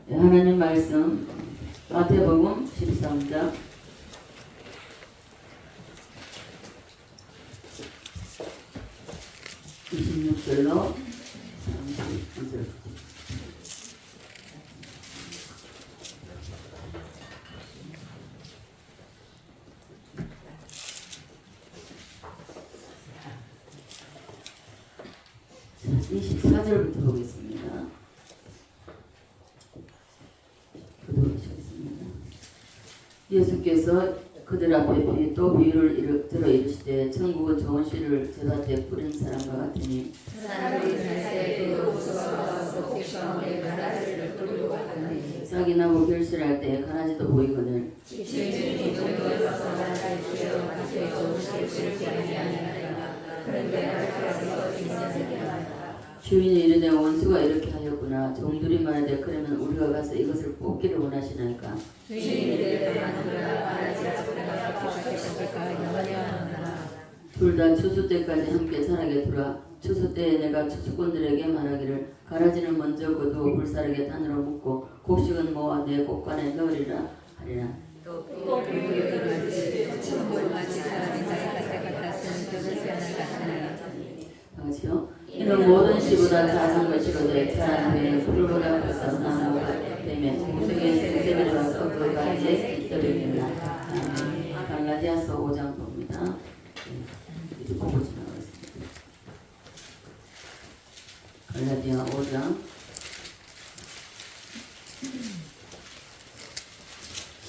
하나님 말씀 마태복음 13장 26절로 32절. 자, 24절부터 보겠습니다. 예수께서 그들 앞에 또 비유를 들어 이르시되 천국은 좋은 씨를 제밭에 뿌린 사람과 같으니 사람들이 살때 그 우수와 곡식가운데 가라지를 뿌리고 갔더니 싹이 나고 결실할 때 가라지도 보이거늘 주인이 돈에서 가라지를 주여 가지에 좋은 씨를 피하지 아니하리라. 그런데 가라지가 있는 새끼라. 주인이 이르되 원수가 이렇게 하였구나. 종들이 말하되 그러면 우리가 가서 이것을 뽑기를 원하시나이까. 주인이 이르되 그가 가라지가 뿌리가 기적했을까 영원히 하노라. 둘 다 추수 때까지 함께 자라게 두라. 추수 때에 내가 추수꾼들에게 말하기를 가라지는 먼저 거두어 불사르게 단으로 묶고 곡식은 모아 내 곳간에 넣으리라 하리라. 또 비유를 천국같이 사람이 자기 같았으면 그것을 하나같으니 다같이요. 이는 모든 씨보다 작은 것이로되 사람의 풀보다 커서 나무가 되면 공중에 새들이 와서 그 가지에 깃들이니라. 갈라디아서 5장 봅니다. 이제 보고 지나가겠습니다. 갈라디아 5장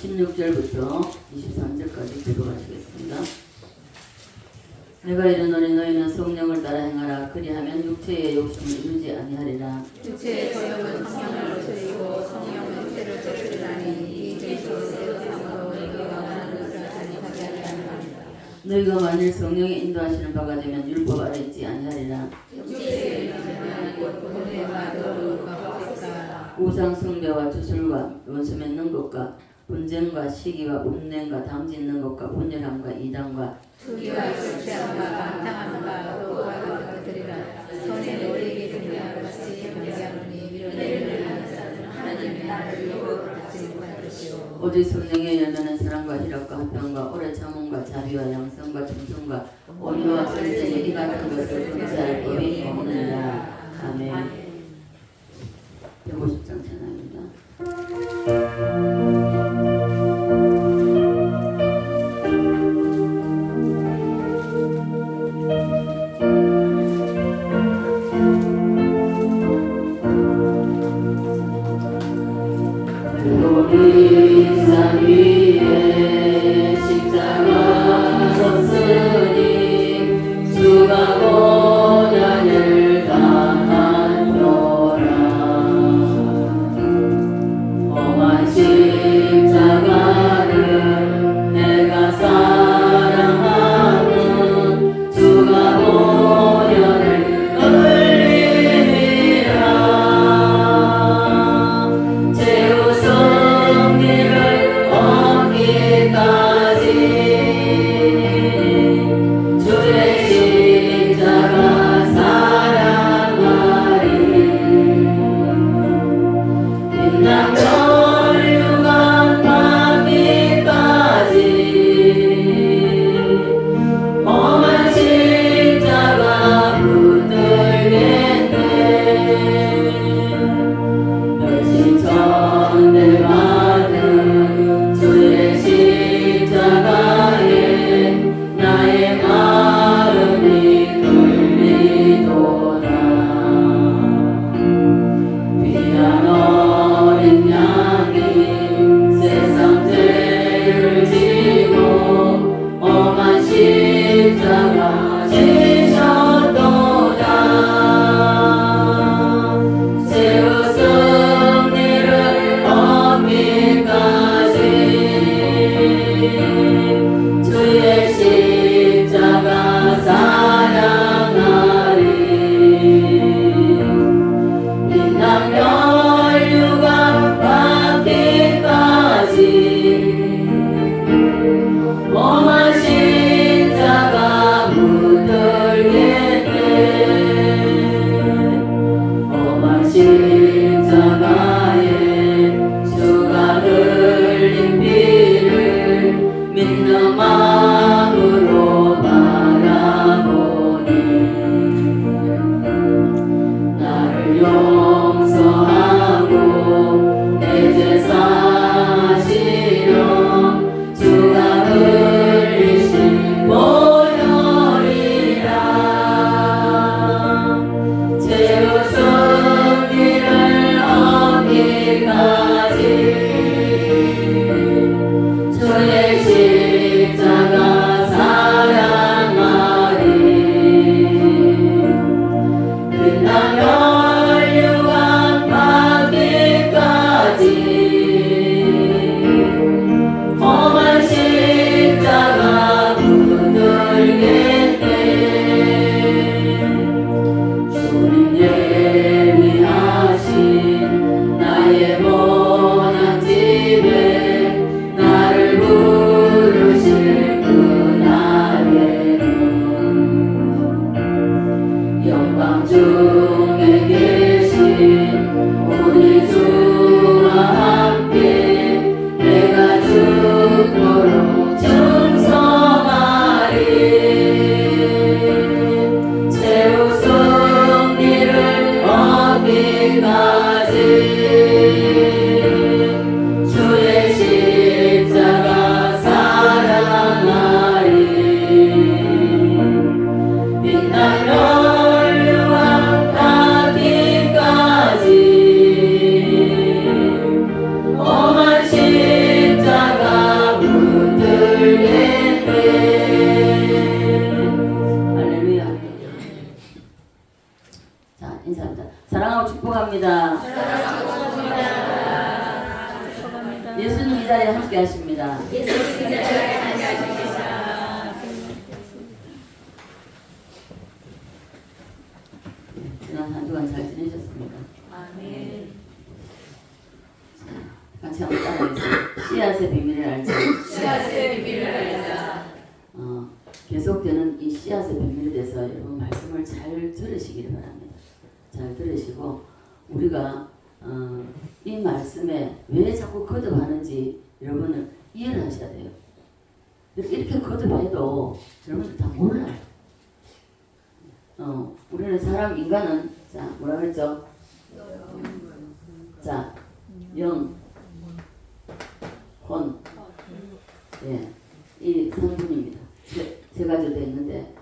16절부터 23절까지 들어가시겠습니다. 내가 이르노니 너희는 성령을 따라 행하라. 그리하면 육체의 욕심을 이루지 아니하리라. 육체의 소욕은 성령을 거스리고 성령은 육체를 거스리라니 이 죄로 세우함으로 너희가 원하는 것을 하지 못하리라. 너희가 만일 성령의 인도하시는 바가 되면 율법 아래 있지 아니하리라. 육체의 욕심은 곧 분해와 노름과 복색과 우상 숭배와 주술과 원수 맺는 것과 분쟁과 시기와 운냉과 당짓는 것과 분열함과 이단과 투기와 술취함과 방탕함과 도와 같은 것들이라. 손에 놀리게 등장하는 것이 경계하노니 미련을 하는 자는 하나님의 나를 유혹을 받지 못할 것이요 오직 성령의 열매는 사랑과 희락과 화평과 오래 참음과 자비와 양성과 충성과 온유와 선생의 이 같은 것을 금지할 법이 없느니라. 아멘. 150장 찬양입니다. 우리 산 위에 십자가 섰으니 수가 고난을 당한 표라. 험한 십자가를 내가 사랑하는 수가 고난을 흘림이라. 죄우 승리를 얻기까지 주의 십자가 사랑하리. 빛난 전류가 받기까지 험한 십자가 붙들겠네. 멸시천대 받은 주의 십자가에 나의 마음이 끌리도다. 귀한 어린 양 자리에 함께 하십니다. 지난 한 주간 잘 지내셨습니까? 아멘. 같이 한번 따라해주세요. 씨앗의 비밀을 알자. 씨앗의 비밀을 알자. 계속되는 이 씨앗의 비밀에 대해서 여러분 말씀을 잘 들으시기를 바랍니다. 잘 들으시고 우리가 이 말씀에 왜 자꾸 거듭하는지 여러분은 이해를 하셔야 돼요. 이렇게 거듭해도 여러분들 다 몰라요. 우리는 인간은 자 뭐라 그랬죠? 자 영, 혼, 예, 이 3분입니다. 세 가지로 되어 있는데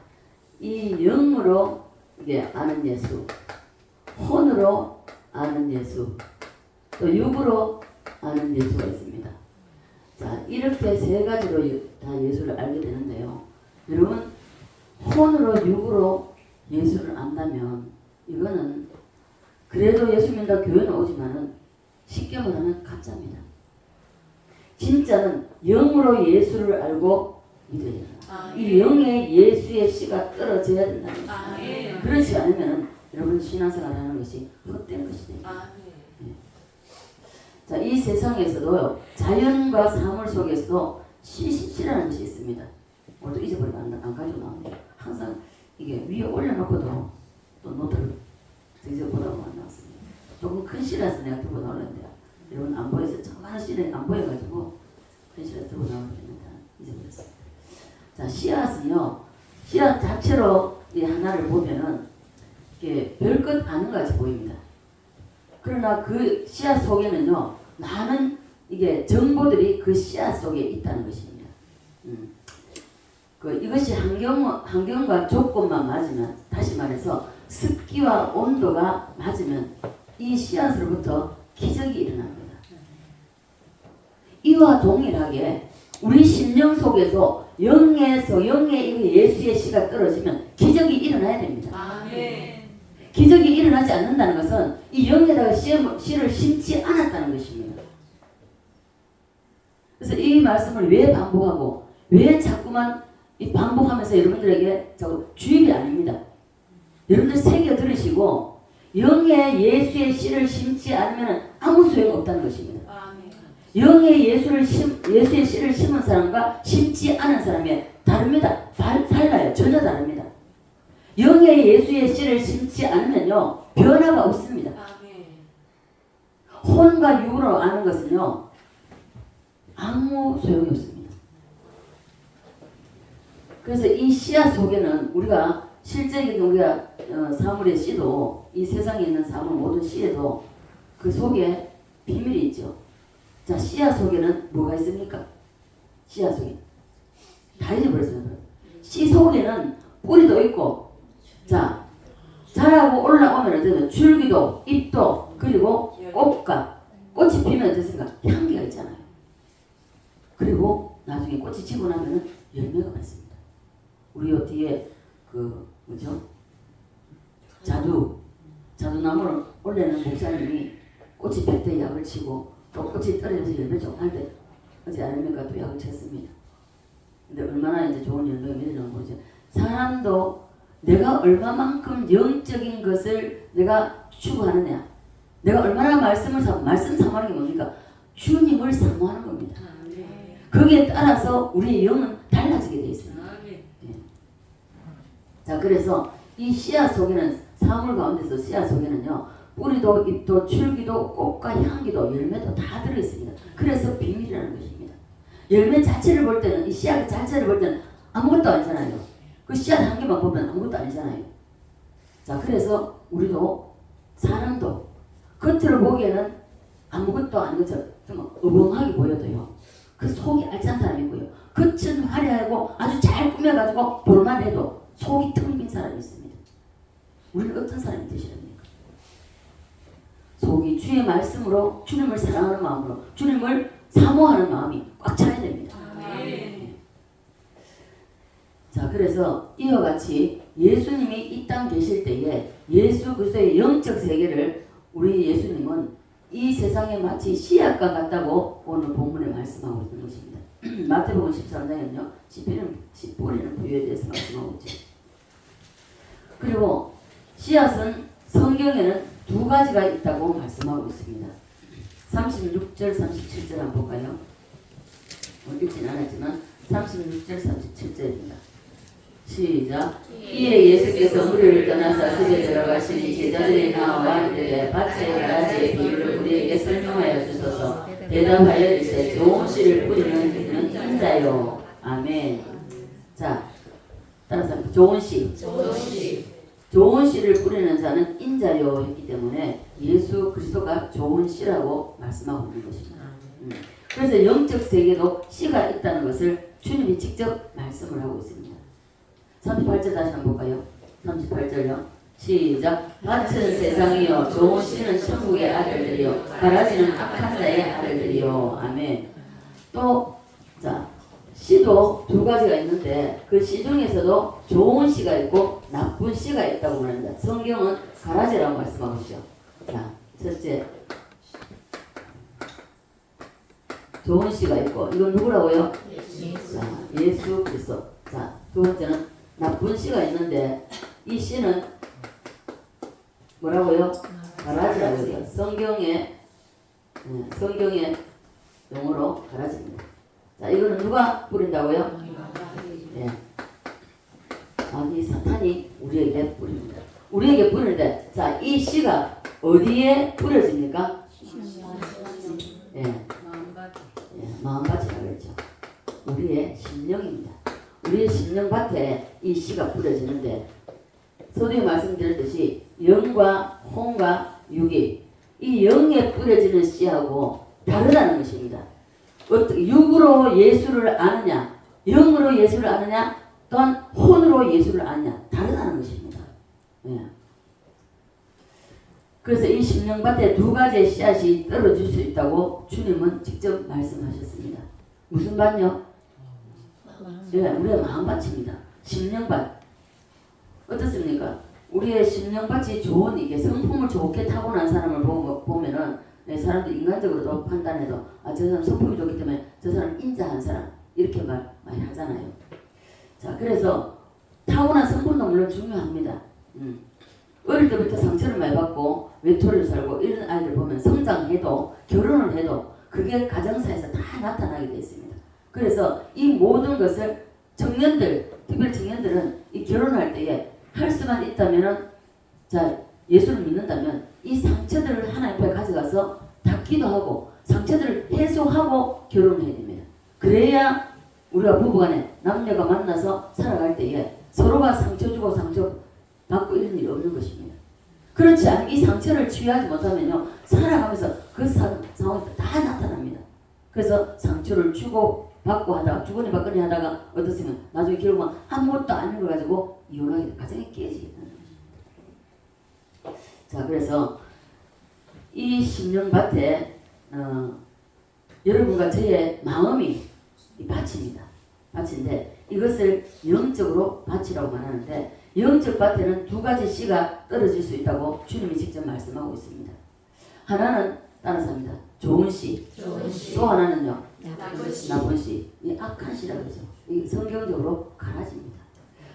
이 영으로 이게 아는 예수, 혼으로 아는 예수, 또 육으로 아는 예수가 있습니다. 자 이렇게 세 가지로 다 예수를 알게 되는데요. 여러분 혼으로 육으로 예수를 안다면 이거는 그래도 예수 믿는다 교회는 오지만은 쉽게 말하면 가짜입니다. 진짜는 영으로 예수를 알고 믿어야 된다. 이 영에 예수의 씨가 떨어져야 된다는 것입니다. 그렇지 않으면 여러분 신앙생활하는 것이 헛된 것이 됩니다. 자, 이 세상에서도 자연과 사물 속에서도 씨라는 것이 있습니다. 오늘도 잊어버리면 안 가지고 나오는데 항상 이게 위에 올려놓고도 또 노트를 잊어보다가 안 나왔습니다. 조금 큰 씨라서 내가 들고 나오는데 여러분 안 보여서 조그마한 씨를 안 보여가지고 큰 씨를 들고 나오는데 잊어버렸어요. 자, 씨앗은요, 씨앗 자체로 이 하나를 보면은 이게 별것 아닌 것 같이 보입니다. 그러나 그 씨앗 속에는요, 많은 이게 정보들이 그 씨앗 속에 있다는 것입니다. 이것이 환경과 조건만 맞으면, 다시 말해서 습기와 온도가 맞으면 이 씨앗으로부터 기적이 일어납니다. 이와 동일하게 우리 심령 속에서 영의 예수의 씨가 떨어지면 기적이 일어나야 됩니다. 기적이 일어나지 않는다는 것은 이 영에다가 씨를 심지 않았다는 것입니다. 그래서 이 말씀을 왜 반복하고 왜 자꾸만 이 반복하면서 여러분들에게 자꾸 주입이 아닙니다. 여러분들 새겨 들으시고 영의 예수의 씨를 심지 않으면 아무 소용없다는 것입니다. 영의 예수의 씨를 심은 사람과 심지 않은 사람이 다릅니다. 달라요. 전혀 다릅니다. 영의 예수의 씨를 심지 않으면요 변화가 없습니다. 혼과 육으로 아는 것은요 아무 소용이 없습니다. 그래서 이 씨앗 속에는 우리가 실제적인 우리가 사물의 씨도 이 세상에 있는 사물 모든 씨에도 그 속에 비밀이 있죠. 자, 씨앗 속에는 뭐가 있습니까? 씨앗 속에 다 잊어버렸어요. 씨 속에는 뿌리도 있고, 자, 자라고 올라오면 어쩌면 줄기도, 잎도, 그리고 꽃과 꽃이 피면 어떻습니까? 향기가 있잖아요. 그리고 나중에 꽃이 지고 나면은 열매가 많습니다. 우리 요 뒤에 뭐죠? 자두나무를 원래는 목사님이 꽃이 필 때 약을 치고 또 꽃이 떨어져서 열매 좀 할 때 어제 아닙니까? 또 약을 쳤습니다. 근데 얼마나 이제 좋은 열매가 맺으려는 거죠. 사람도 내가 얼마만큼 영적인 것을 내가 추구하느냐, 내가 얼마나 말씀 사모하는 게 뭡니까? 주님을 사모하는 겁니다. 거기에 따라서 우리의 영은 달라지게 되어 있습니다. 자, 그래서 이 씨앗 속에는 사물 가운데서 씨앗 속에는요 뿌리도 잎도 줄기도 꽃과 향기도 열매도 다 들어있습니다. 그래서 비밀이라는 것입니다. 열매 자체를 볼 때는 이 씨앗 자체를 볼 때는 아무것도 아니잖아요. 그 씨앗 한 개만 보면 아무것도 아니잖아요. 자, 그래서 우리도 사람도 겉으로 보기에는 아무것도 아닌 것처럼 좀 어벙하게 보여도요 그 속이 알찬 사람이 있고요 겉은 화려하고 아주 잘 꾸며가지고 볼만 해도 속이 텅 빈 사람이 있습니다. 우리는 어떤 사람이 되시렵니까? 속이 주의 말씀으로 주님을 사랑하는 마음으로 주님을 사모하는 마음이 꽉 차야 됩니다. 자, 그래서 이와 같이 예수님이 이 땅 계실 때에 예수 그리스도의 영적 세계를 우리 예수님은 이 세상에 마치 씨앗과 같다고 오늘 본문에 말씀하고 있는 것입니다. 마태복음 13장에는요. 씨 뿌리는 부유에 대해서 말씀하고 있죠. 그리고 씨앗은 성경에는 두 가지가 있다고 말씀하고 있습니다. 36절 37절 한번 볼까요? 읽진 않았지만 36절 37절입니다. 시작. 이에 예수께서 무리를 떠나서 집에 들어가시니 제자들이 나와 이르되 밭의 가라지의 비유를 우리에게 설명하여 주소서. 대답하여 이르되 좋은 씨를 뿌리는 이는 인자요. 아멘. 자, 따라서 좋은 씨. 좋은 씨를 뿌리는 자는 인자요 했기 때문에 예수 그리스도가 좋은 씨라고 말씀하고 있는 것입니다. 그래서 영적 세계도 씨가 있다는 것을 주님이 직접 말씀을 하고 있습니다. 38절 다시 한번 볼까요? 38절요. 시작. 밭은 세상이요 좋은 씨는 천국의 아들들이요 가라지는 악한 자의 아들들이요. 아멘. 또 자, 씨도 두 가지가 있는데 그 씨 중에서도 좋은 씨가 있고 나쁜 씨가 있다고 말합니다. 성경은 가라지라고 말씀하고 있죠. 자, 첫째 좋은 씨가 있고 이건 누구라고요? 자, 예수 그리스도. 자, 두 번째는 나쁜 씨가 있는데 이 씨는 뭐라고요? 가라지라고 해요. 성경의 용어로 가라지입니다. 자, 이거는 누가 뿌린다고요? 네. 이 사탄이 우리에게 뿌립니다. 우리에게 뿌리는데, 자, 이 씨가 어디에 뿌려집니까? 마음밭이라고 그랬죠. 우리의 심령입니다. 우리의 심령밭에 이 씨가 뿌려지는데, 서두에 말씀드렸듯이 영과 혼과 육이 이 영에 뿌려지는 씨하고 다르다는 것입니다. 어떻게 육으로 예수를 아느냐, 영으로 예수를 아느냐, 또한 혼으로 예수를 아느냐 다르다는 것입니다. 예. 그래서 이 심령밭에 두 가지의 씨앗이 떨어질 수 있다고 주님은 직접 말씀하셨습니다. 무슨 밭요? 예, 우리의 마음밭입니다. 심령밭. 어떻습니까? 우리의 심령밭이 좋은 이게 성품을 좋게 타고난 사람을 보면은 사람들 인간적으로도 판단해도 저 사람 성품이 좋기 때문에 저 사람 인자한 사람 이렇게 말 많이 하잖아요. 자, 그래서 타고난 성품도 물론 중요합니다. 어릴 때부터 상처를 많이 받고 외톨이로 살고 이런 아이들 보면 성장해도 결혼을 해도 그게 가정사에서 다 나타나게 되어 있습니다. 그래서 이 모든 것을 청년들, 특별히 청년들은 이 결혼할 때에 할 수만 있다면은, 자, 예수를 믿는다면 이 상처들을 하나님 앞에 가져가서 다 기도하고 상처들을 해소하고 결혼해야 됩니다. 그래야 우리가 부부간에 남녀가 만나서 살아갈 때에 서로가 상처 주고 상처 받고 이런 일이 없는 것입니다. 그렇지 않으면 이 상처를 치유하지 못하면요, 살아가면서 그 상황에서 다 나타납니다. 그래서 상처를 주고 받고 하다가 주거니 받거니 하다가 어떻으면 나중에 결국은 아무것도 안 읽어가지고 이혼하게 돼 가정이 깨지게 되는 것입니다. 자, 그래서 이 심령밭에 여러분과 저의 마음이 이 밭입니다. 밭인데 이것을 영적으로 밭이라고 말하는데 영적 밭에는 두 가지 씨가 떨어질 수 있다고 주님이 직접 말씀하고 있습니다. 하나는 따라서 합니다. 좋은 씨. 또 하나는요. 나쁜 씨. 이 악한 씨라고 하죠. 이 성경적으로 가라지입니다.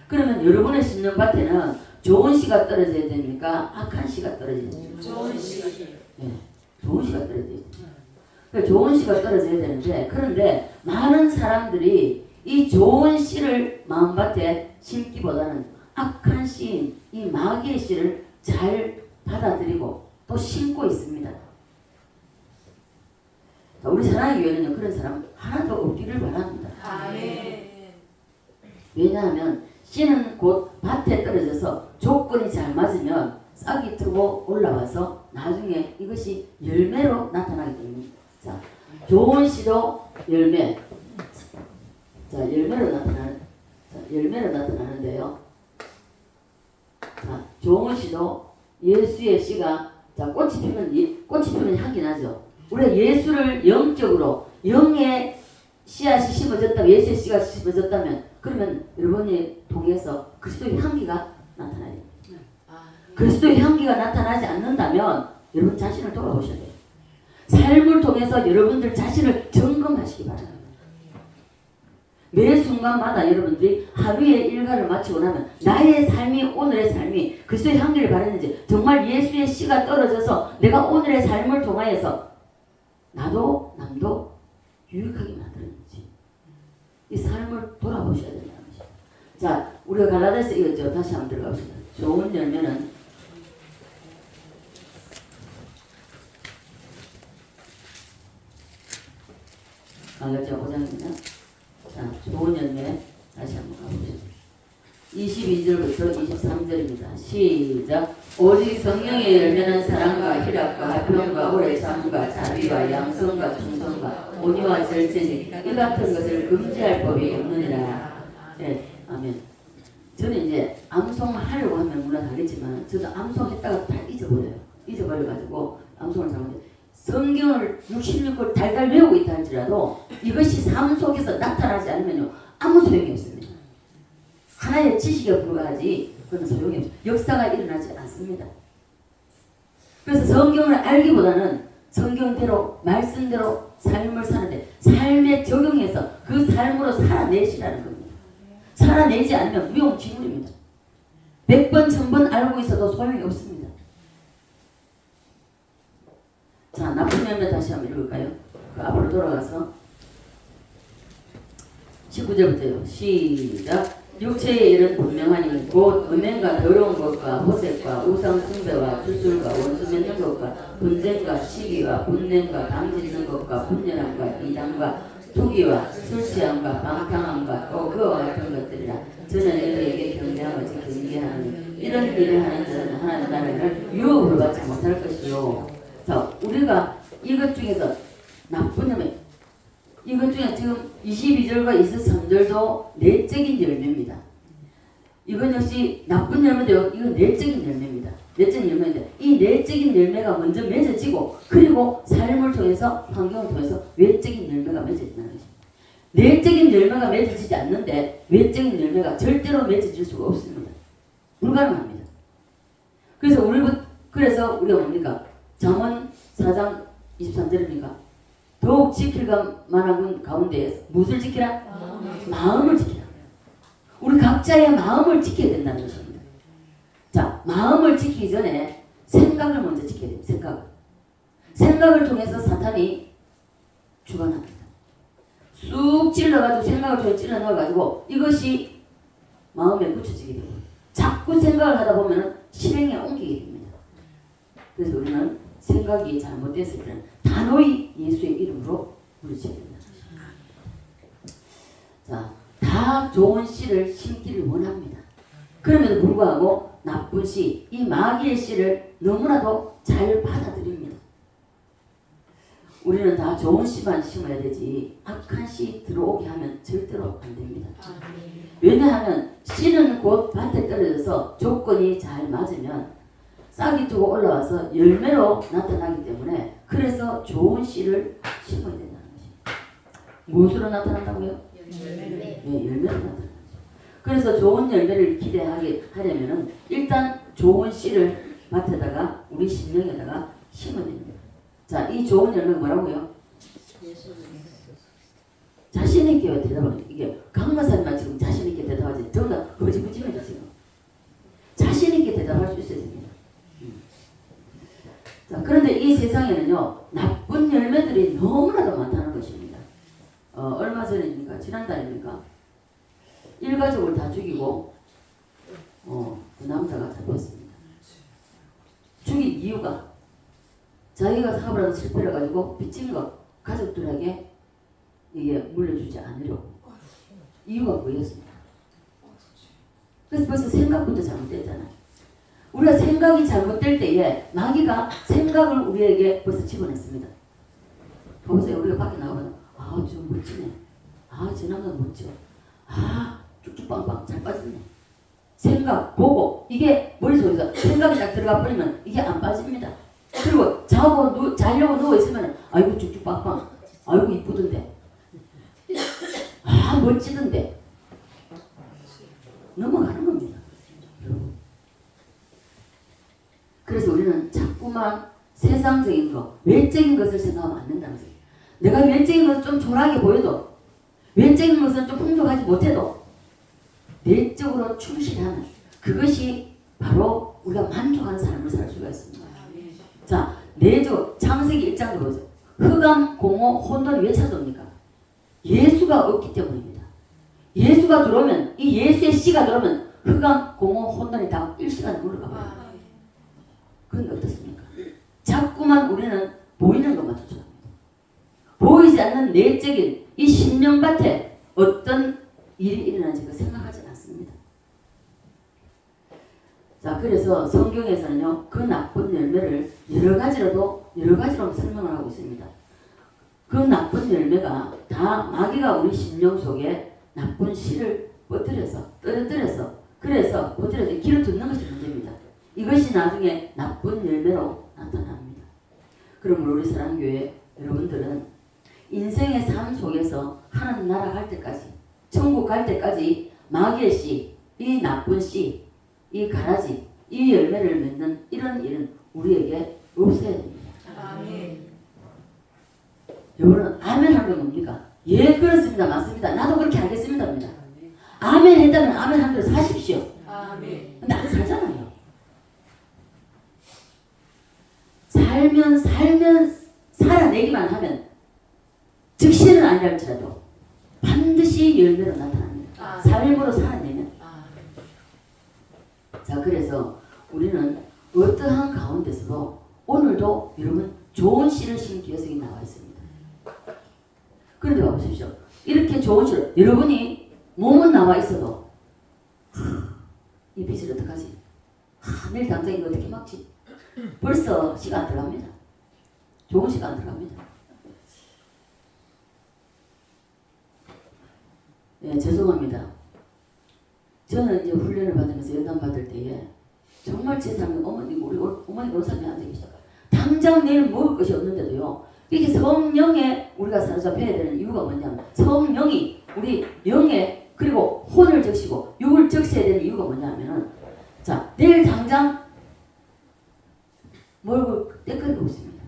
그러면 여러분의 심령밭에는 좋은 씨가 떨어져야 됩니까? 악한 씨가 떨어져야 됩니까? 좋은 씨. 네, 좋은 씨가 떨어져야 됩니다. 그러니까 좋은 씨가 떨어져야 되는데, 그런데 많은 사람들이 이 좋은 씨를 마음밭에 심기보다는 악한 씨인 이 마귀의 씨를 잘 받아들이고 또 심고 있습니다. 우리 사랑의 교회는요, 그런 사람 하나도 없기를 바랍니다. 아멘. 왜냐하면 씨는 곧 밭에 떨어져서 조건이 잘 맞으면 싹이 트고 올라와서 나중에 이것이 열매로 나타나게 됩니다. 자, 좋은 씨도 열매. 자, 열매로 나타나는데요. 자, 좋은 씨도 예수의 씨가, 자, 꽃이 피면 향기 나죠. 우리가 예수를 영적으로 영의 씨앗이 심어졌다면, 예수의 씨가 심어졌다면, 그러면 여러분이 통해서 그리스도의 향기가 나타나야 됩니다. 그리스도의 향기가 나타나지 않는다면 여러분 자신을 돌아보셔야 돼요. 삶을 통해서 여러분들 자신을 점검하시기 바랍니다. 매 순간마다 여러분들이 하루의 일과를 마치고 나면 나의 삶이 오늘의 삶이 그리스도의 향기를 바랐는지 정말 예수의 씨가 떨어져서 내가 오늘의 삶을 통하여서 나도 남도 유익하게 만들었는지 이 삶을 돌아보셔야 된다는 것입니다. 자, 우리가 갈라디아서 읽었죠. 다시 한번 들어갑시다. 좋은 열매는 갈라디아 5장입니다. 자, 좋은 열매 다시 한번 가보시죠. 22절부터 23절입니다. 시작. 오직 성령의 열매는 사랑과 희락과 화평과 오래 참과 자비와 양성과 충성과 온유와 절제니 이 같은 것을 금지할 법이 없느니라. 네, 아멘. 저는 이제 암송하려고 하면 물론 하겠지만 저도 암송했다가 다 잊어버려가지고 암송을 잘못해. 성경을 66권 달달 외우고 있다 할지라도 이것이 삶 속에서 나타나지 않으면요 아무 소용이 없습니다. 하나의 지식에 불과하지 그건 소용이 없어요. 역사가 일어나지 않습니다. 그래서 성경을 알기보다는 성경대로 말씀대로 삶을 사는데 삶에 적용해서 그 삶으로 살아내시라는 겁니다. 살아내지 않으면 무용지물입니다. 100번 1000번 알고 있어도 소용이 없습니다. 자, 나쁜 열매 다시 한번 읽을까요? 그 앞으로 돌아가서 19절부터요. 시작. 육체의 일은 분명하니 곧 음행과 더러운 것과 호색과 우상 숭배와 주술과 원수 맺는 것과 분쟁과 시기와 분냄과 당짓는 것과 분열함과 이단과 투기와 술 취함과 방탕함과 또 그와 같은 것들이라. 저는 너희에게 경배하고 경계하는 이런 일을 하는 자는 하나님 나라를 유업으로 받지 못할 것이요. 자, 우리가 이것 중에서 나쁜 열매, 이것 중에 지금 22절과 23절도 내적인 열매입니다. 이건 역시 나쁜 열매인데요. 이건 내적인 열매입니다. 내적인 열매인데 이 내적인 열매가 먼저 맺어지고 그리고 삶을 통해서 환경을 통해서 외적인 열매가 맺어진다는 것입니다. 내적인 열매가 맺어지지 않는데 외적인 열매가 절대로 맺어질 수가 없습니다. 불가능합니다. 그래서 우리가 뭡니까? 잠언 4장 23절입니까? 더욱 지킬 만한 가운데 무엇을 지키라? 마음을 지키라. 우리 각자의 마음을 지켜야 된다는 것입니다. 자, 마음을 지키기 전에 생각을 먼저 지켜야 됩니다. 생각을 통해서 사탄이 주관합니다. 쑥 찔러가지고 생각을 통해 찔러 넣어가지고 이것이 마음에 묻혀지게 됩니다. 자꾸 생각을 하다 보면 실행에 옮기게 됩니다. 그래서 우리는 생각이 잘못됐을 때는 단호히 예수의 이름으로 부르쳐야 된다. 자, 다 좋은 씨를 심기를 원합니다. 그럼에도 불구하고 나쁜 씨, 이 마귀의 씨를 너무나도 잘 받아들입니다. 우리는 다 좋은 씨만 심어야 되지 악한 씨 들어오게 하면 절대로 안 됩니다. 왜냐하면 씨는 곧 밭에 떨어져서 조건이 잘 맞으면 싹이 트고 올라와서 열매로 나타나기 때문에 그래서 좋은 씨를 심어야 된다는 것입니다. 무엇으로 나타난다고요? 네, 열매로 나타나죠. 그래서 좋은 열매를 기대하려면 일단 좋은 씨를 밭에다가 우리 심령에다가 심어야 됩니다. 자, 이 좋은 열매가 뭐라고요? 자신있게 대답하는 이게 강마사님만 지금 자신있게 대답하지 전부 다 거짓부지입니다. 지금 자신있게 대답할 수 있어야 됩니다. 자, 그런데 이 세상에는요 나쁜 열매들이 너무나도 많다는 것입니다. 얼마 전입니까? 지난달입니까? 일가족을 다 죽이고 그 남자가 잡혔습니다. 죽인 이유가 자기가 사업을 하다 실패를 가지고 빚진 거 가족들에게 이게 물려주지 않으려고. 이유가 뭐였습니까? 그래서 벌써 생각부터 잘못됐잖아요. 우리가 생각이 잘못될 때에 마귀가 생각을 우리에게 벌써 집어냈습니다. 보세요. 우리가 밖에 나가면 저 멋지네. 저 남자 멋져. 쭉쭉빵빵 잘 빠지네. 생각, 보고 이게 머릿속에서 생각이 딱 들어가 버리면 이게 안 빠집니다. 그리고 자려고 누워있으면 아이고 쭉쭉빵빵 아이고 이쁘던데 멋지던데 넘어가는 겁니다. 그래서 우리는 자꾸만 세상적인 거, 외적인 것을 생각하면 안 된다는 거예요. 내가 외적인 것을 좀 초라하게 보여도, 외적인 것은 좀 풍족하지 못해도 내적으로 충실하는 그것이 바로 우리가 만족하는 삶을 살 수가 있습니다. 자, 내적 창세기 1장도 보죠. 흑암, 공허, 혼돈이 왜 찾아옵니까? 예수가 없기 때문입니다. 예수가 들어오면, 이 예수의 씨가 들어오면 흑암, 공허, 혼돈이 다 일시간에 물러가 버려요. 그런데 어떻습니까? 자꾸만 우리는 보이는 것만 쫓아갑니다. 보이지 않는 내적인 이 심령밭에 어떤 일이 일어나는지 생각하지 않습니다. 자, 그래서 성경에서는요, 그 나쁜 열매를 여러 가지로 설명을 하고 있습니다. 그 나쁜 열매가 다 마귀가 우리 심령 속에 나쁜 씨를 떨어뜨려서 그래서 길을 듣는 것이 문제입니다. 이것이 나중에 나쁜 열매로 나타납니다. 그럼 우리 사랑교회 여러분들은 인생의 삶 속에서 하나님 나라 갈 때까지, 천국 갈 때까지 마귀의 씨, 이 나쁜 씨, 이 가라지, 이 열매를 맺는 이런 일은 우리에게 없어야 됩니다. 아멘. 여러분은 아멘 하는 건 뭡니까? 예, 그렇습니다. 맞습니다. 나도 그렇게 알겠습니다. 아멘 했다면 아멘 한 대로 사십시오. 아멘. 근데 안 살잖아요. 살아내기만 하면 즉시는 아니랄지라도 반드시 열매로 나타납니다. 삶으로 살아내면. 자, 그래서 우리는 어떠한 가운데서도 오늘도 여러분 좋은 씨를 심기 위해서 여기 나와 있습니다. 그런데 봐보십시오. 이렇게 좋은 씨를 여러분이 몸은 나와 있어도 이 빚을 어떡하지? 내일 당장 이거 어떻게 막지? 벌써 씨가 안 들어갑니다. 좋은 씨가 안 들어갑니다. 예, 죄송합니다. 저는 이제 훈련을 받으면서 연단 받을 때에 정말 제 삶에 우리 어머니 원사님이 앉아 계시다. 당장 내일 먹을 것이 없는데도요. 이게 성령에 우리가 사로잡혀야 되는 이유가 뭐냐면 성령이 우리 영에 그리고 혼을 적시고 육을 적셔야 되는 이유가 뭐냐면은 자, 내일 당장 먹을 때거리가 없습니다.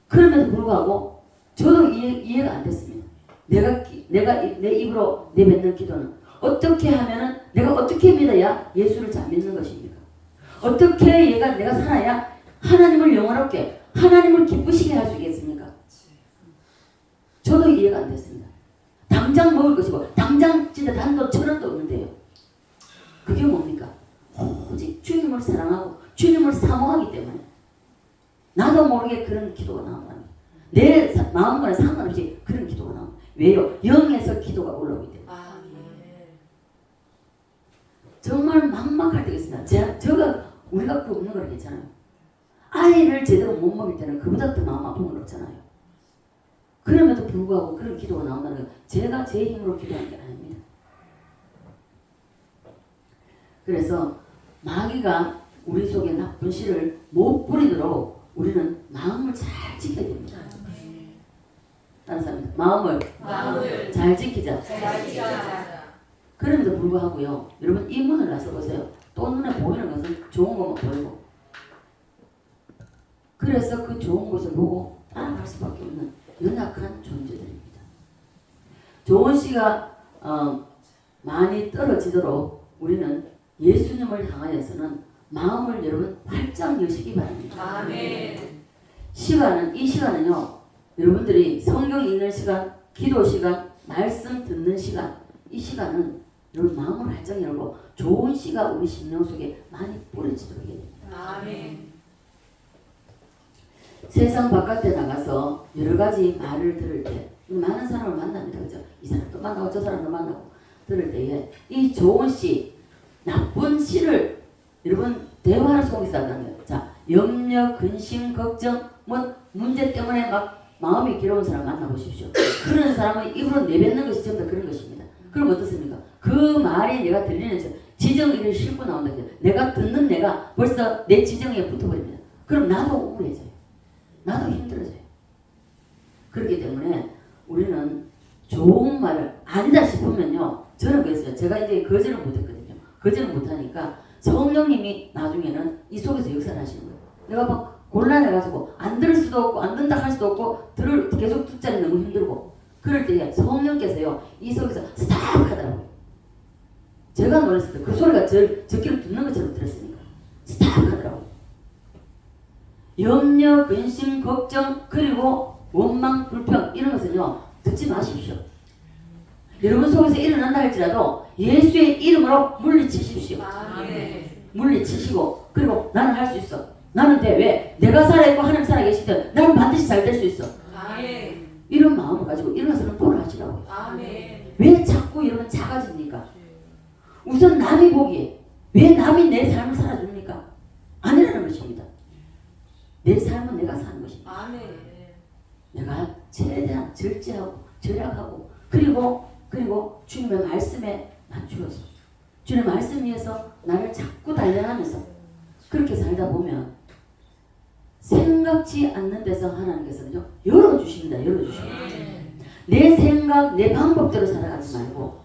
그럼에도 불구하고 저도 이해가 안 됐습니다. 내가 내 입으로 내뱉는 기도는 어떻게 하면은 내가 어떻게 믿어야 예수를 잘 믿는 것입니까? 어떻게 내가 살아야 하나님을 영원롭게 하나님을 기쁘시게 할 수 있겠습니까? 저도 이해가 안 됐습니다. 당장 먹을 것이고 당장 진짜 단돈 1,000원도 없는데요. 그게 뭡니까? 오직 주님을 사랑하고 주님을 사모하기 때문에 나도 모르게 그런 기도가 나온다. 내 마음과는 상관없이 그런 기도가 나옵니다. 왜요? 영에서 기도가 올라오기 때문에. 정말 막막할 때가 있습니다. 제가 우리가 그 없는 걸 괜찮아요. 아이를 제대로 못 먹일 때는 그보다 더 마음 아픈 건 없잖아요. 그럼에도 불구하고 그런 기도가 나온다는 건 제가 제 힘으로 기도하는 게 아닙니다. 그래서 마귀가 우리 속에 나쁜 씨를 못 뿌리도록 우리는 마음을 잘 지켜야 됩니다. 다른 사람 마음을 잘 지키자. 그럼에도 불구하고요. 여러분 이 문을 나서 보세요. 또 눈에 보이는 것은 좋은 것만 보이고 그래서 그 좋은 것을 보고 따라갈 수밖에 없는 연약한 존재들입니다. 좋은 씨가 많이 떨어지도록 우리는 예수님을 향하여서는 마음을 여러분 활짝 여시기 바랍니다. 아멘. 이 시간은요. 여러분들이 성경 읽는 시간, 기도 시간, 말씀 듣는 시간 이 시간은 여러분 마음을 활짝 열고 좋은 씨가 우리 심령 속에 많이 뿌려지도록 해야 됩니다. 아멘. 세상 바깥에 나가서 여러 가지 말을 들을 때 많은 사람을 만납니다. 그죠? 이 사람도 만나고 저 사람도 만나고 들을 때에 이 좋은 씨, 나쁜 씨를 여러분 대화를 속에서 한다는 거예요. 자, 염려, 근심, 걱정, 문제 때문에 막 마음이 괴로운 사람 만나보십시오. 그런 사람은 입으로 내뱉는 것이 전부 다 그런 것입니다. 그럼 어떻습니까? 그 말이 내가 들리는 지정의를 싣고 나온다. 내가 듣는 내가 벌써 내 지정에 붙어버립니다. 그럼 나도 우울해져요. 나도 힘들어져요. 그렇기 때문에 우리는 좋은 말을 아니다 싶으면요. 저는 그랬어요. 제가 이제 거절을 못했거든요. 거절을 못하니까 성령님이 나중에는 이 속에서 역사를 하시는 거예요. 내가 막 곤란해가지고 안 들을 수도 없고 안 된다 할 수도 없고 계속 듣자니 너무 힘들고 그럴 때 성령께서요 이 속에서 스탑 하더라고요. 제가 놀랐을 때 그 소리가 저 귀로 듣는 것처럼 들었으니까 스탑 하더라고요. 염려, 근심, 걱정 그리고 원망, 불평 이런 것은요 듣지 마십시오. 여러분 속에서 일어난다 할지라도 예수의 이름으로 물리치십시오. 아멘. 물리치시고 그리고 나는 할 수 있어. 나는 돼. 왜? 내가 살아있고 하나님 살아계시든 나는 반드시 잘 될 수 있어. 아멘. 이런 마음을 가지고 일어나서는 돌아가시라고요. 아멘. 왜 자꾸 이러면 작아집니까? 우선 남이 보기에 왜 남이 내 삶을 살아줍니까? 아니라는 것입니다. 내 삶은 내가 사는 것입니다. 아멘. 내가 최대한 절제하고 절약하고 그리고 주님의 말씀에 맞추어서 주님의 말씀 위에서 나를 자꾸 단련하면서 그렇게 살다 보면 생각지 않는 데서 하나님께서는요 열어주십니다. 열어주십니다. 내 생각 내 방법대로 살아가지 말고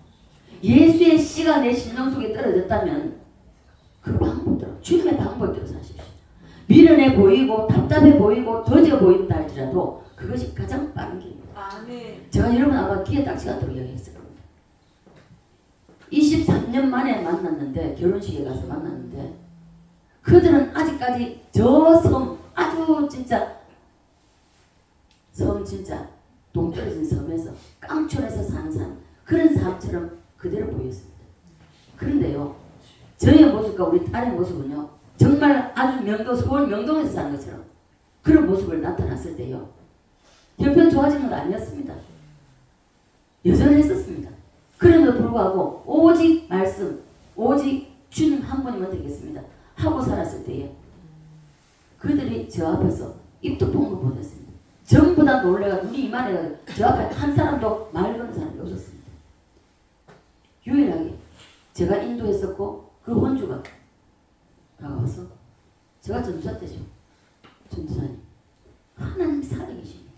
예수의 씨가 내 심령 속에 떨어졌다면 그 방법대로 주님의 방법대로 사십시오. 미련해 보이고 답답해 보이고 더뎌 보인다 할지라도 그것이 가장 빠른 길입니다. 아멘. 제가 여러분 아마 귀에 딱지 같도록 이야기했을 겁니다. 23년 만에 만났는데 결혼식에 가서 만났는데 그들은 아직까지 저 섬 아주 진짜 섬 진짜 동떨어진 섬에서 깡촌에서 사는 삶 그런 삶처럼 그대로 보였습니다. 그런데요 저의 모습과 우리 딸의 모습은요 정말 아주 서울 명동에서 사는 것처럼 그런 모습을 나타났을 때요 형편 좋아진 건 아니었습니다. 여전했었습니다. 그럼에도 불구하고 오직 말씀 오직 주님 한 분이면 되겠습니다 하고 살았을 때에 그들이 저 앞에서 입도 뽕을 못했습니다. 전부 다 놀래가 눈이 이만해가 저 앞에 한 사람도 말 거는 사람이 없었습니다. 유일하게 제가 인도했었고 그 원주가 다가와서 제가 전도사 때죠. 전도사님 하나님 살아계십니다.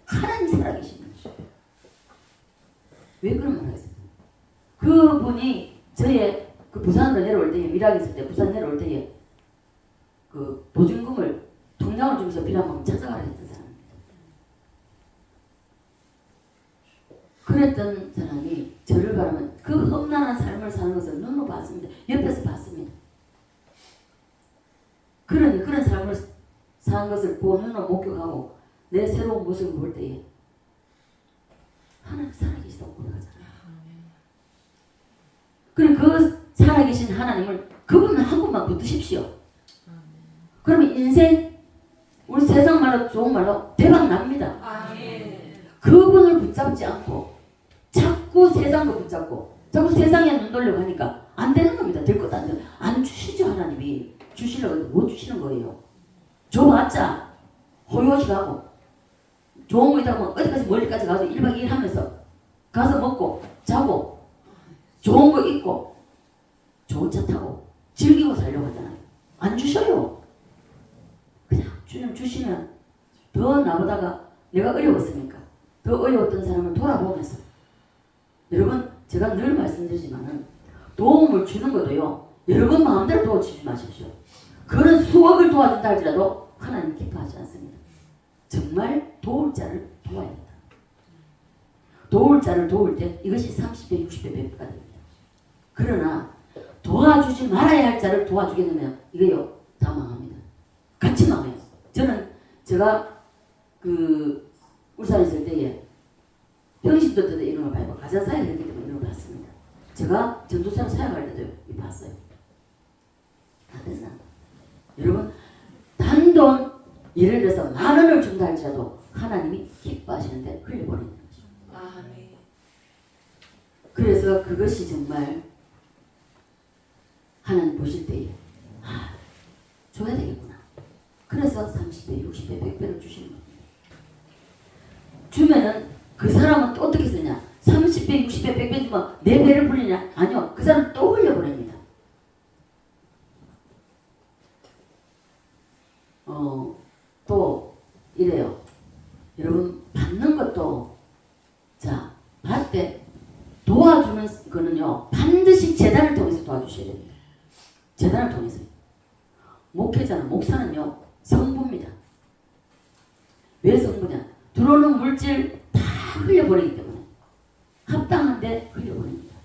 하나님 살아계십니다. 왜 그런 말 하겠습니까? 그분이 저의 그 부산으로 내려올 때에 일하기 있을 때 부산 내려올 때에 그 보증금을 통장을 주면서 필요하면 찾아가라 했던 사람입니다. 그랬던 사람이 저를 바라면 그 험난한 삶을 사는 것을 눈으로 봤습니다. 옆에서 봤습니다. 그러니 그런 삶을 사는 것을 눈으로 목격하고 내 새로운 모습을 볼 때에 하나님 살아계시다고 고백하잖아요. 그리고 그 살아계신 하나님을 그분은 한 분만 붙드십시오. 그러면 인생 우리 세상 말로 좋은 말로 대박 납니다. 아멘. 그분을 붙잡지 않고 자꾸 세상도 붙잡고 자꾸 세상에 눈 돌려고 하니까 안 되는 겁니다. 될 것도 안 돼요. 안 주시죠. 하나님이 주시려고 해도 못 주시는 거예요. 줘봤자 호요시 가고 좋은 거 있다고 어디까지 멀리까지 가서 1박 2일 하면서 가서 먹고 자고 좋은 거 입고 좋은 차 타고 즐기고 살려고 하잖아요. 안 주셔요. 그냥 주님 주시면 더 나보다가 내가 어려웠으니까 더 어려웠던 사람을 돌아보면서 여러분 제가 늘 말씀드리지만은 도움을 주는 것도요 여러분 마음대로 도와주지 마십시오. 그런 수억을 도와준다 할지라도 하나님 기뻐하지 않습니다. 정말 도울 자를 도와야 된다. 도울 자를 도울 때 이것이 30배 60배 100배가 됩니다. 그러나 도와주지 말아야 할 자를 도와주게 되면 이거요 다 망합니다. 같이 망해요. 제가 그 울산에 있을 때에 병신도 때도 이런 걸 봐요. 가짜 사역을 했기 때문에 이런 걸 봤습니다. 제가 전도사로 사역할 때도 봤어요. 다 됐나? 여러분 단돈 예를 들어서 10,000원을 준다 할지라도 하나님이 기뻐하시는데 흘려버리는 거죠. 아멘. 그래서 그것이 정말 하나님 보실 때에 줘야 되겠구나. 그래서 30배, 60배, 100배를 주시는 겁니다. 주면은 그 사람은 또 어떻게 쓰냐? 30배, 60배, 100배 주면 내 배를 불리냐? 아니요. 그 사람은 또 흘려버립니다. 또 이래요. 여러분 받는 것도 자 받을 때 도와주는 거는요 반드시 재단을 통해서 도와주셔야 됩니다. 재단을 통해서 목회자는 목사는요 성부입니다. 왜 성부냐? 들어오는 물질 다 흘려버리기 때문에 합당한데 흘려보냅니다.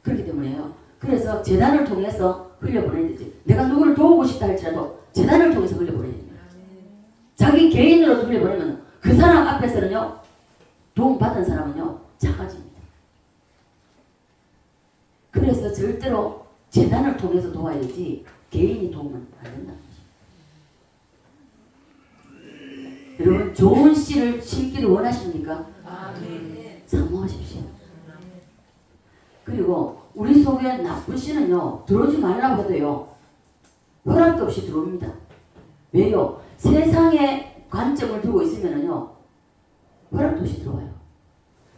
그렇기 때문에요. 그래서 재단을 통해서 흘려보내야 되지. 내가 누구를 도우고 싶다 할지라도 재단을 통해서 흘려보내야 됩니다. 자기 개인으로 흘려보내면 그 사람 앞에서는요, 도움받은 사람은요 작아집니다. 그래서 절대로 재단을 통해서 도와야 되지 개인이 도우면 안 된다는 거죠. 여러분, 좋은 씨를 심기를 원하십니까? 사모하십시오. 그리고 우리 속에 나쁜 씨는요 들어오지 말라고 해도요 허락도 없이 들어옵니다. 왜요? 세상에 관점을 두고 있으면은요 허락도 없이 들어와요.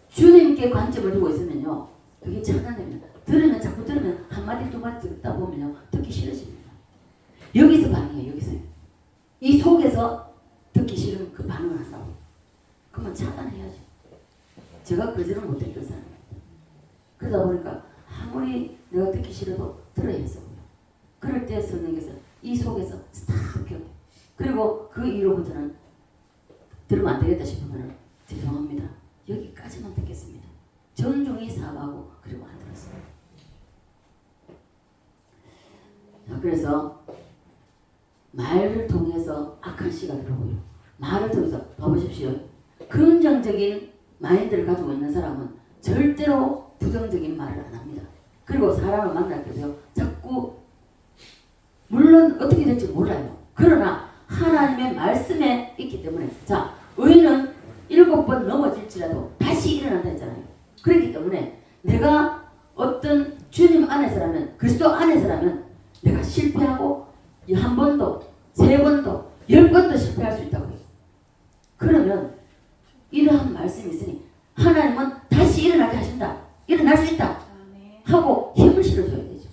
주님께 관점을 두고 있으면요 그게 차단됩니다. 들으면 자꾸 들으면 한마디 두 마디 듣다 보면요 듣기 싫어집니다. 여기서 반응해요. 여기서요. 이 속에서 듣기 싫으면 그 반응을 한다고. 그러면 차단해야죠. 제가 그러지는 못했던 사람입니다. 그러다 보니까 아무리 내가 듣기 싫어도 들어야 했어요. 그럴 때 성령께서 이 속에서 스탑 켜. 그리고 그 이후로부터는 들으면 안 되겠다 싶으면 죄송합니다. 여기까지만 듣겠습니다. 정중히 사과하고 그리고 안 들었어요. 자, 그래서 말을 통해서 악한 씨가 들어오고요. 말을 통해서 봐보십시오. 긍정적인 마인드를 가지고 있는 사람은 절대로 부정적인 말을 안 합니다. 그리고 사람을 만날 때도요 자꾸 물론 어떻게 될지 몰라요. 그러나 하나님의 말씀에 있기 때문에 자 의인은 7번 넘어질지라도 다시 일어난다 했잖아요. 그렇기 때문에 내가 어떤 주님 안에서라면 그리스도 안에서라면 내가 실패하고 한 번도 3번도 10번도 실패할 수 있다고 해요. 그러면 이러한 말씀이 있으니 하나님은 다시 일어나게 하신다. 일어날 수 있다. 하고 힘을 실어줘야 되죠.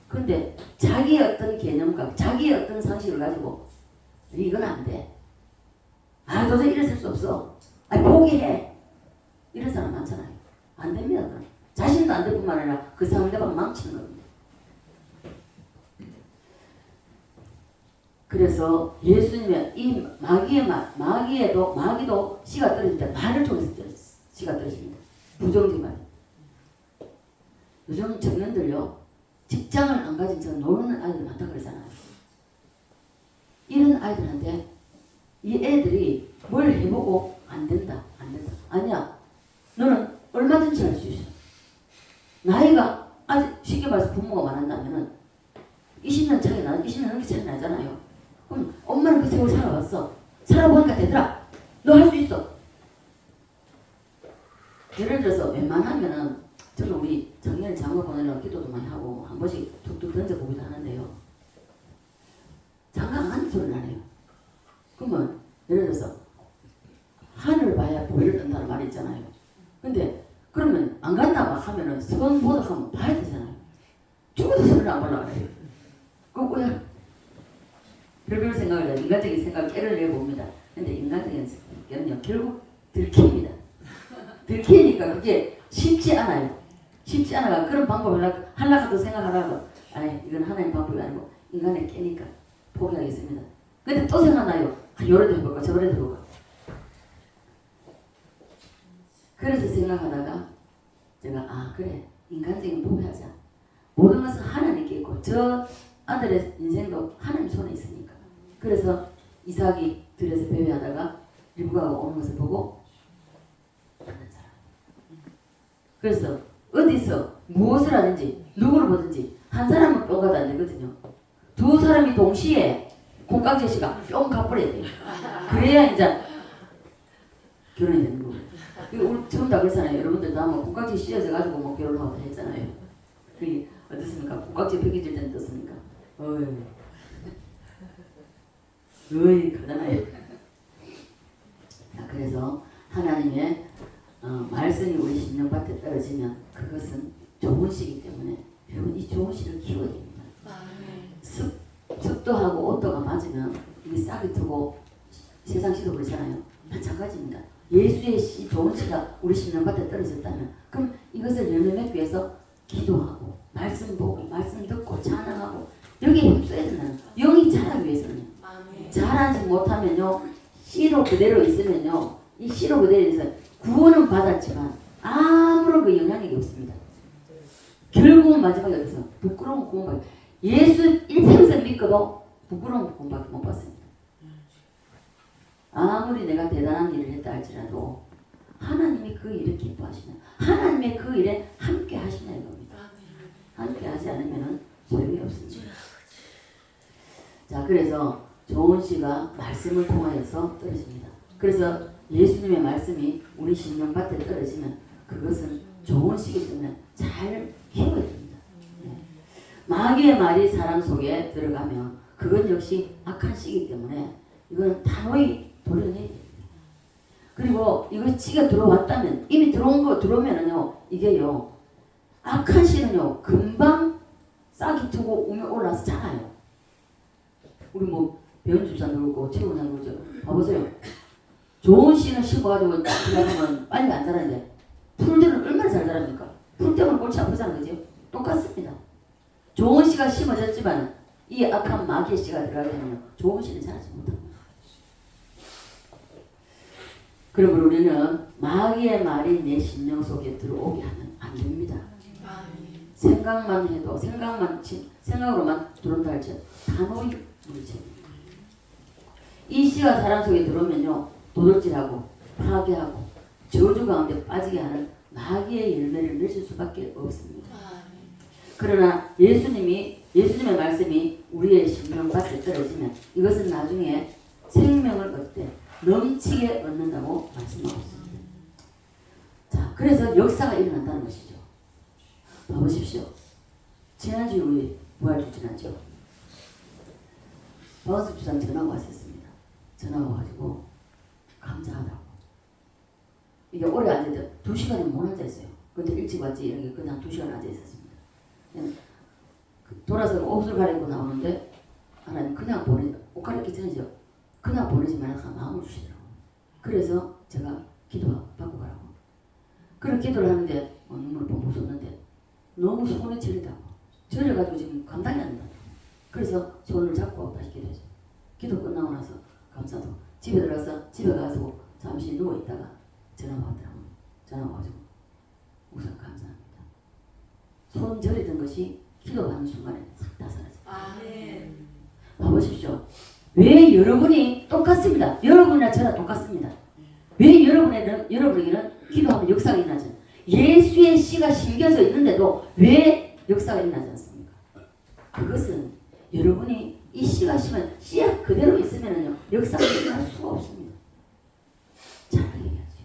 그런데 자기의 어떤 개념과 자기의 어떤 상식을 가지고 이건 안 돼. 아 도저히 일어설 수 없어. 아 포기해. 이런 사람 많잖아요. 안 됩니다. 그럼. 자신도 안 될 뿐만 아니라 그 상대방 망치는 겁니다. 그래서 예수님의 이 마귀도 씨가 떨어질 때 말을 통해서 씨가 떨어집니다. 부정적인 말. 요즘 청년들요 직장을 안 가진 채 노는 아이들 많다 그러잖아요. 이런 아이들한테 이 애들이 뭘 해보고 안 된다. 아니야. 너는 얼마든지 할 수 있어. 나이가 아직 쉽게 말해서 부모가 많았다면은 20년 차이 나, 20년 넘게 차이 나잖아요. 그럼 엄마는 그 세월 살아왔어. 살아보니까 되더라. 너 할 수 있어. 예를 들어서 웬만하면은 저는 우리 작년에 장가 보내려고 기도도 많이 하고 한 번씩 툭툭 던져보기도 하는데요. 장가 안 하는 소리를 안 해요. 그러면 예를 들어서 하늘 봐야 보리를 뜬다는 말이 있잖아요. 근데 그러면 안 간다 막 하면은 선 보다 하면 봐야 되잖아요. 죽어도 소리를 안 보려고 해요. 그거 그냥 별별 생각을 해요. 인간적인 생각을 깨를 내봅니다. 근데 인간적인 깨는요 결국 들킵니다. 들키니까 그게 쉽지 않아요. 쉽지 않아가 그런 방법을 하려고 생각하라고 아이 이건 하나님 방법이 아니고 인간의 깨니까 포기하겠습니다. 근데 또 생각나요. 요래도 해볼까 저래도 해볼까. 그래서 생각하다가 제가 아 그래 인간적인 포기하자. 모든 것은 하나님께 있고 저 아들의 인생도 하나님 손에 있으니까. 그래서 이삭이 들에서 배회하다가 리브가가 오는 것을 보고 하는 사람. 그래서 어디서 무엇을 하든지 누구를 보든지 한 사람은 뿅 가도 안 되거든요. 두 사람이 동시에 콩깍지 씨가 뿅 가버려야 돼요. 그래야 이제 결혼이 되는 거예요. 우리 지금 다 그렇잖아요. 여러분들도 아마 콩깍지 씌어져 가지고 뭐 결혼하고 했잖아요. 그게 어떻습니까? 콩깍지 벗겨질 때는 어떻습니까? 어이 그러잖아요. 자, 그래서 하나님의 말씀이 우리 심령밭에 떨어지면 그것은 좋은 씨이기 때문에 여러분 이 좋은 씨를 키워야 됩니다. 습도하고 온도가 맞으면 이게 싹이 트고 세상 씨도 그렇잖아요. 마찬가지입니다. 예수의 씨, 좋은 씨가 우리 심령밭에 떨어졌다면 그럼 이것을 열매 맺기 위해서 기도하고 말씀 보고 말씀 듣고 찬양하고 여기에 힘써야 된다는 거예요. 영이 자라기 위해서는요. 아멘. 자라지 못하면요, 씨로 그대로 있으면요, 이 씨로 그대로 있어서 구원은 받았지만 아무런 그 영향력이 없습니다. 결국은 마지막에 어디서 부끄러운 구원받기. 예수 일평생 믿고도 부끄러운 구원밖에 못 받습니다. 아무리 내가 대단한 일을 했다 할지라도 하나님이 그 일을 기뻐하시나, 하나님의 그 일에 함께 하시나 이겁니다. 함께 하지 않으면 소용이 없습니다. 자, 그래서 조은 씨가 말씀을 통하여서 떨어집니다. 그래서 예수님의 말씀이 우리 심령밭에 떨어지면 그것은 좋은 씨이기 때문에 잘 키워야 됩니다. 네. 마귀의 말이 사람 속에 들어가면 그건 역시 악한 씨이기 때문에 이건 단호히 도려내야 됩니다. 그리고 이거 씨가 들어왔다면, 이미 들어오면은요, 이게요, 악한 씨는요, 금방 싹이 트고 우면 올라서 자라요. 우리 뭐 배은주사도 그렇고 최고사도 그렇죠. 봐보세요. 좋은 씨는 심어가지고 그러면 빨리 안 자라는데 풀들은 얼마나 잘 자랍니까? 풀 때문에 골치 아프잖아요. 그죠? 똑같습니다. 좋은 씨가 심어졌지만 이 악한 마귀의 씨가 들어가게 되면 좋은 씨는 자라지 못합니다. 그러므로 우리는 마귀의 말이 내 심령 속에 들어오게 하면 안 됩니다. 생각만 해도 생각으로만 들어온다 할지 단호히 물리쳐야 됩니다. 이 씨가 사람 속에 들어오면요, 도둑질하고 파괴하고 저주 가운데 빠지게 하는 마귀의 열매를 맺을 수밖에 없습니다. 그러나 예수님의 말씀이 우리의 심령밭에 떨어지면 이것은 나중에 생명을 얻되 넘치게 얻는다고 말씀하고 있습니다. 자, 그래서 역사가 일어난다는 것이죠. 봐보십시오. 지난주에 우리 부활주 지났죠. 박원석 주장 전화가 왔었습니다. 전화가 와가지고 감사하다고. 이게 오래 앉아있다 2시간은 못 앉아있어요. 근데 일찍 왔지 이런 게 그냥 2시간 앉아있었습니다. 돌아서 옷을 갈아입고 나오는데 하나님 그냥 옷 갈아입기 전이죠. 그냥 보내지 말아서 마음을 주시더라고요. 그래서 제가 기도 받고 가라고. 그렇게 기도를 하는데 눈물을 뻥뻥 쏟는데 너무 손이 저리다고. 저려가지고 지금 감당이 안 된다. 그래서 손을 잡고 다시 기도했죠. 기도 끝나고 나서 감사도 집에 들어가서 집에 가서 잠시 누워있다가 전화가 왔더라고요. 전화가 와가지고 우선 감사합니다. 손 저리던 것이 기도하는 순간에 싹 다 사라졌어요. 아멘. 봐보십시오. 왜 여러분이 똑같습니다. 여러분이나 저나 똑같습니다. 왜 여러분에게는 기도하면 역사가 일어나죠. 예수의 씨가 심겨져 있는데도 왜 역사가 일어나지 않습니까? 그것은 여러분이 이 씨가 심은 씨앗 그대로 있으면요 역사가 일어날 수가 없습니다. 잘 얘기하죠.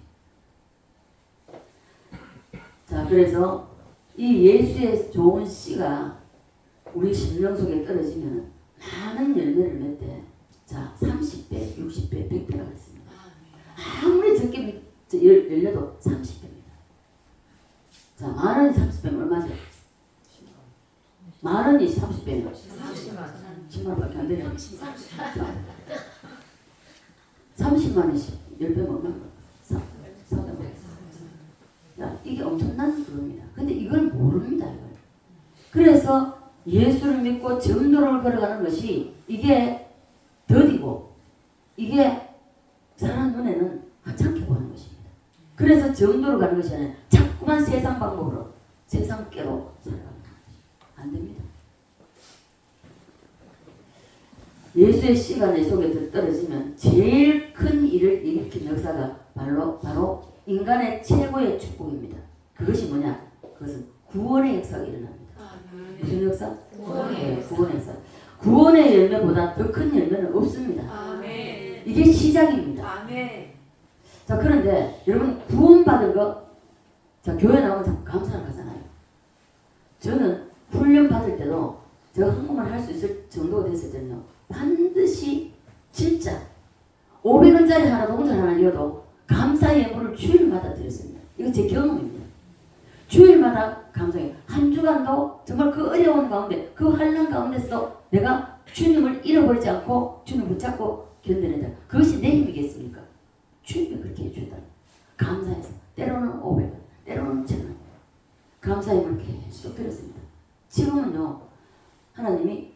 자, 그래서 이 예수의 좋은 씨가 우리 심령 속에 떨어지면 많은 열매를 맺되, 자 30배, 60배, 100배가 있습니다. 아무리 적게 열려도 30배입니다. 자, 만원이 30배면 얼마죠? 만원이 30배면 10만원밖에 안 되네요. 30만원씩 10배면 얼마인가? 400만. 자, 이게 엄청난 그겁니다. 근데 이걸 모릅니다. 이걸. 그래서 예수를 믿고 정도를 걸어가는 것이 이게 더디고 이게 사람 눈에는 하찮게 보이는 것입니다. 그래서 정도로 가는 것이 아니라 자꾸만 세상 방법으로 세상께로 살아가는 것이 안 됩니다. 예수의 씨가 내 속에 떨어지면 제일 큰 일을 일으킨 역사가 바로 인간의 최고의 축복입니다. 그것이 뭐냐? 그것은 구원의 역사가 일어납니다. 무슨 역사? 구원의 역사. 구원의 열매보다 더 큰 열매는 없습니다. 아멘. 이게 시작입니다. 아멘. 자, 그런데 여러분 구원받은 거, 자 교회 나오면 자꾸 감사를 하잖아요. 저는 훈련 받을 때도 제가 한국말 할 수 있을 정도가 됐을 때는요 반드시 진짜 500원짜리 하나 동전 하나 이어도 감사의 예물을 주일마다 드렸습니다. 이거 제 경험입니다. 주일마다 감사해요. 한 주간도 정말 그 어려운 가운데 그 환난 가운데서 내가 주님을 잃어버리지 않고 주님을 붙잡고 견뎌낸다. 그것이 내 힘이겠습니까? 주님이 그렇게 해주다. 감사해서 때로는 500원, 때로는 1000원 감사의 힘을 계속 드렸습니다. 지금은요 하나님이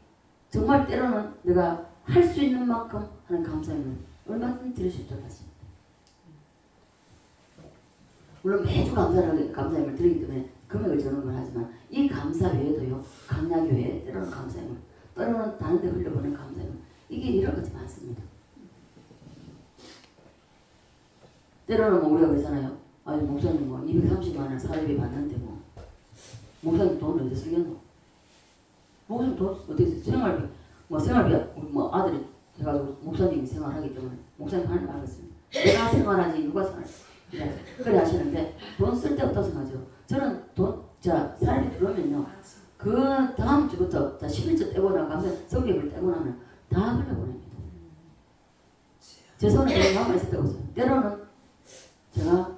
정말 때로는 내가 할 수 있는 만큼 하는 감사함을 얼마든지 드릴 수 있도록 하십니다. 물론 매주 감사함을 드리기 때문에 금액을 정하는 건 하지만 이 감사 외에도요. 강약 외에 때로는 감사함을 때로는 다른 데 흘려보는 감사함을 이게 여러 가지 많습니다. 때로는 뭐 우리가 그러잖아요. 아니 목사님 뭐 230만 원 사례비 받는데 뭐 목사님 돈 어디서 쓰겠노? 목사님 돈 어떻게 써? 생활비 뭐 생활비 우리 뭐 아들이 해가지고 목사님이 생활하기 때문에 목사님 하는 말 하겠습니다. 내가 생활하지 누가 생활해? 그래 하시는데 돈 쓸 데 없다고 생각하죠. 저는 자 사례비 들어오면요. 그 다음 주부터 자 11조 떼고 나가면 성경을 떼고 나면 다 흘려보냅니다. 제 손에 내가 가만히 있을 때가 없어요. 때로는 제가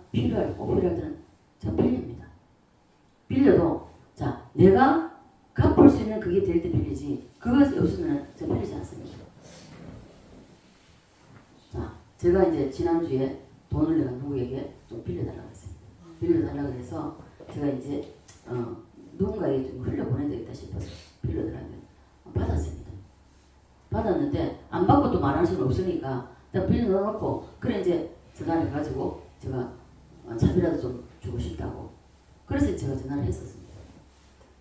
꼭 필요할 때는 제가 빌립니다. 빌려도 자 내가 갚을 수 있는 그게 될 때 빌리지 그것이 없으면 제가 빌리지 않습니다. 자 제가 이제 지난주에 돈을 내가 누구에게 좀 빌려달라고 했습니다. 빌려달라고 해서 제가 이제 누군가에게 좀 흘려보내야 되겠다 싶어서 빌려달라고 받았습니다. 받았는데 안 받고 또 말할 수는 없으니까 내가 빌려놓고 그래 이제 전화를 해가지고 제가 차비라도 좀 주고 싶다고 그래서 제가 전화를 했었습니다.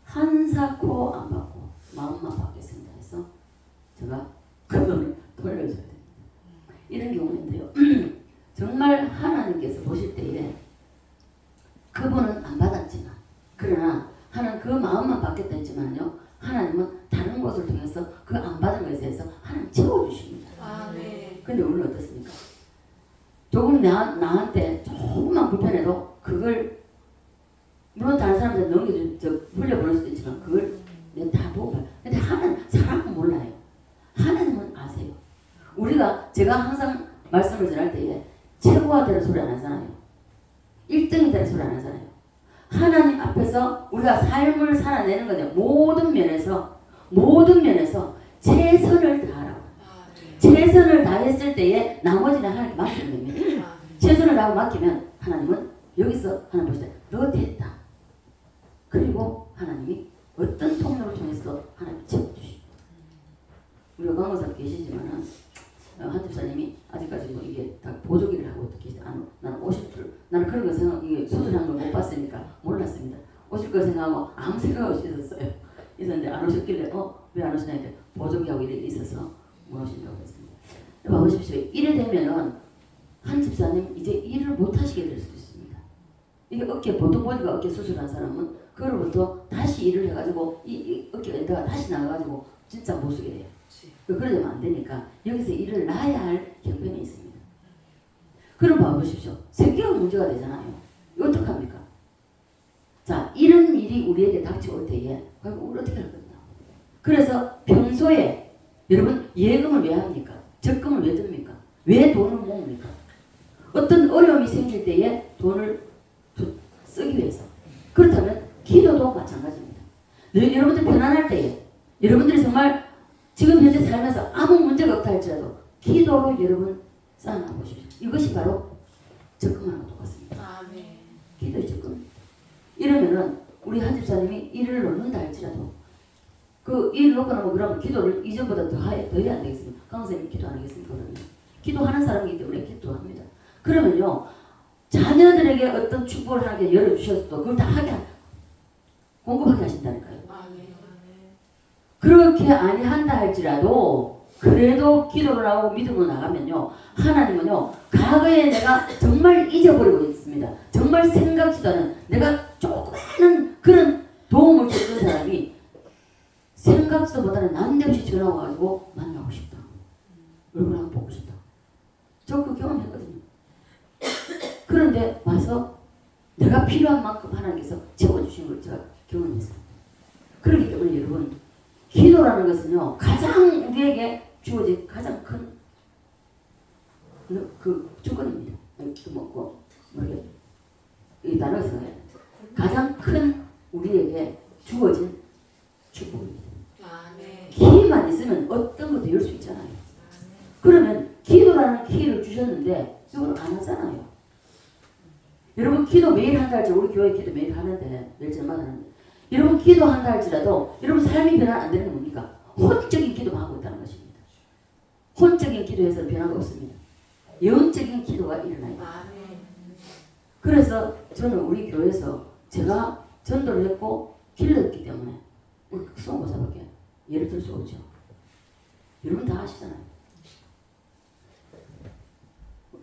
한사코 안 받고 마음만 받겠습니다 해서 제가 그 돈을 돌려줘야 됩니다. 이런 경우인데요. 정말 하나님께서 보실 때에 그분은 안 받았지만 그러나 하나님 그 마음만 받겠다 했지만요. 하나님은 다른 곳을 통해서 그 안 받은 것에 대해서 하나님 채워주십니다. 근데 우리는 어떻습니까? 조금 나한테 조금만 불편해도 그걸 물론 다른 사람한테 흘려보낼 수도 있지만 그걸 내가 다 보고 봐요. 근데 하나님 사람은 몰라요. 하나님은 아세요. 제가 항상 말씀을 전할 때에 최고가 되는 소리 안 하잖아요. 1등이 되는 소리 안 하잖아요. 하나님 앞에서 우리가 삶을 살아내는 거냐 모든 면에서 최선을 다하라고. 최선을 다했을 때에 나머지는 하나님께 맡기면 됩니다. 최선을 다하고 맡기면 하나님은 여기서 하나님 보실 때 너 됐다. 그리고 하나님이 어떤 통로를 통해서도 하나님 채워주십니다. 우리가 강원사도 계시지만은 한 집사님이 아직까지 뭐 이게 다 보조기를 하고 계시지 나는 오실 줄 나는 그런 거 생각 이게 수술한 걸 못 봤으니까 몰랐습니다. 오실 걸 생각하고 아무 생각 없이 있었어요. 있었는데 안 오셨길래 왜 안 오시냐 했더니 보조기하고 일이 있어서 못 오신다고 했습니다. 봐보십시오. 이래 되면은 한 집사님 이제 일을 못 하시게 될 수도 있습니다. 이게 보통 보니까 어깨 수술한 사람은 그로부터 다시 일을 해가지고 이 어깨가 있다가 다시 나가가지고 진짜 못 쓰게 돼요. 그러면 안 되니까 여기서 일을 놔야 할 형편이 있습니다. 그럼 봐보십시오. 생계가 문제가 되잖아요. 이거 어떡합니까? 자, 이런 일이 우리에게 닥쳐올 때에 우리 어떻게 할 거냐. 그래서 평소에 여러분 예금을 왜 합니까? 적금을 왜 듭니까? 왜 돈을 모읍니까? 어떤 어려움이 생길 때에 돈을 쓰기 위해서. 그렇다면 기도도 마찬가지입니다. 여러분들 편안할 때에 여러분들이 정말 지금 현재 살면서 아무 문제가 없다 할지라도 기도로 여러분 쌓아놔 보십시오. 이것이 바로 적금하는 것 똑같습니다. 기도의 적금. 이러면은 우리 한 집사님이 일을 놓는다 할지라도 그 일을 놓고 나면 그러면 기도를 이전보다 더 해야 안 되겠습니까? 강선생님이 기도 안 하겠습니까? 그러면 기도하는 사람이기 때문에 기도합니다. 그러면요 자녀들에게 어떤 축복을 하나님께 열어주셨어도 그걸 다 공급하게 하신다니까요. 그렇게 아니한다 할지라도 그래도 기도를 하고 믿음으로 나가면요 하나님은요 과거에 내가 정말 잊어버리고 있습니다. 정말 생각지도 않은 내가 조그마한 그런 도움을 줬던 사람이 생각보다는 난데없이 전화 와가지고 만나고 싶다. 얼굴 한번 보고 싶다. 저 그 경험했거든요. 그런데 와서 내가 필요한 만큼 하나님께서 채워주신 걸 제가 경험했어요. 그렇기 때문에 여러분 기도라는 것은요 가장 우리에게 주어진 가장 큰 그 조건입니다. 이 단어에서 가장 큰 우리에게 주어진 축복입니다. 기회만 있으면 어떤 것도 열 수 있잖아요. 그러면 기도라는 기회를 주셨는데 이걸 안 하잖아요. 여러분 기도 매일 한다 할지 우리 교회 기도 매일 하는데 매일 저마다 하는데 여러분 기도한다 할지라도 여러분 삶이 변화 안 되는 게 뭡니까? 혼적인 기도만 하고 있다는 것입니다. 혼적인 기도에서 변화가 없습니다. 영적인 기도가 일어나요. 아멘. 그래서 저는 우리 교회에서 제가 전도를 했고 길렀기 때문에 우리 수험고사밖에 예를 들 수 없죠. 여러분 다 아시잖아요.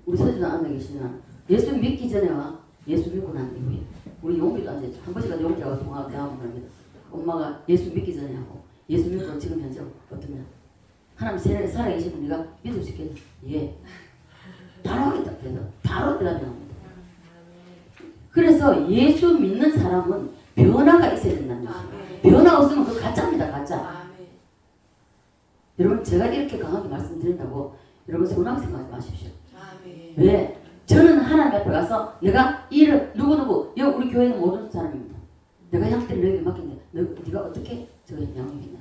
우리 서주도 안에 계시면 예수 믿기 전에 와 예수 믿고 난 이후에 우리 용기도 안 되죠. 한 번씩까지 용기하고 통화하고 대화하고 합니다. 엄마가 예수 믿기 전에 하고 예수 믿고 지금 현재 어떠냐. 하나님 살아계시면 네가 믿을 수 있겠냐. 예. 바로 하겠다. 그래서 바로 대답이 나옵니다. 그래서 예수 믿는 사람은 변화가 있어야 된다는 거죠. 아멘. 변화 없으면 그거 가짜입니다. 가짜. 아멘. 여러분 제가 이렇게 강하게 말씀드린다고 여러분 서운하게 생각하지 마십시오. 아멘. 왜? 저는 하나님 앞에 가서 내가 일을 누구누구 우리 교회는 모든 사람입니다. 내가 형들을 너에게 맡겼는데 네가 어떻게 저거 양육했냐.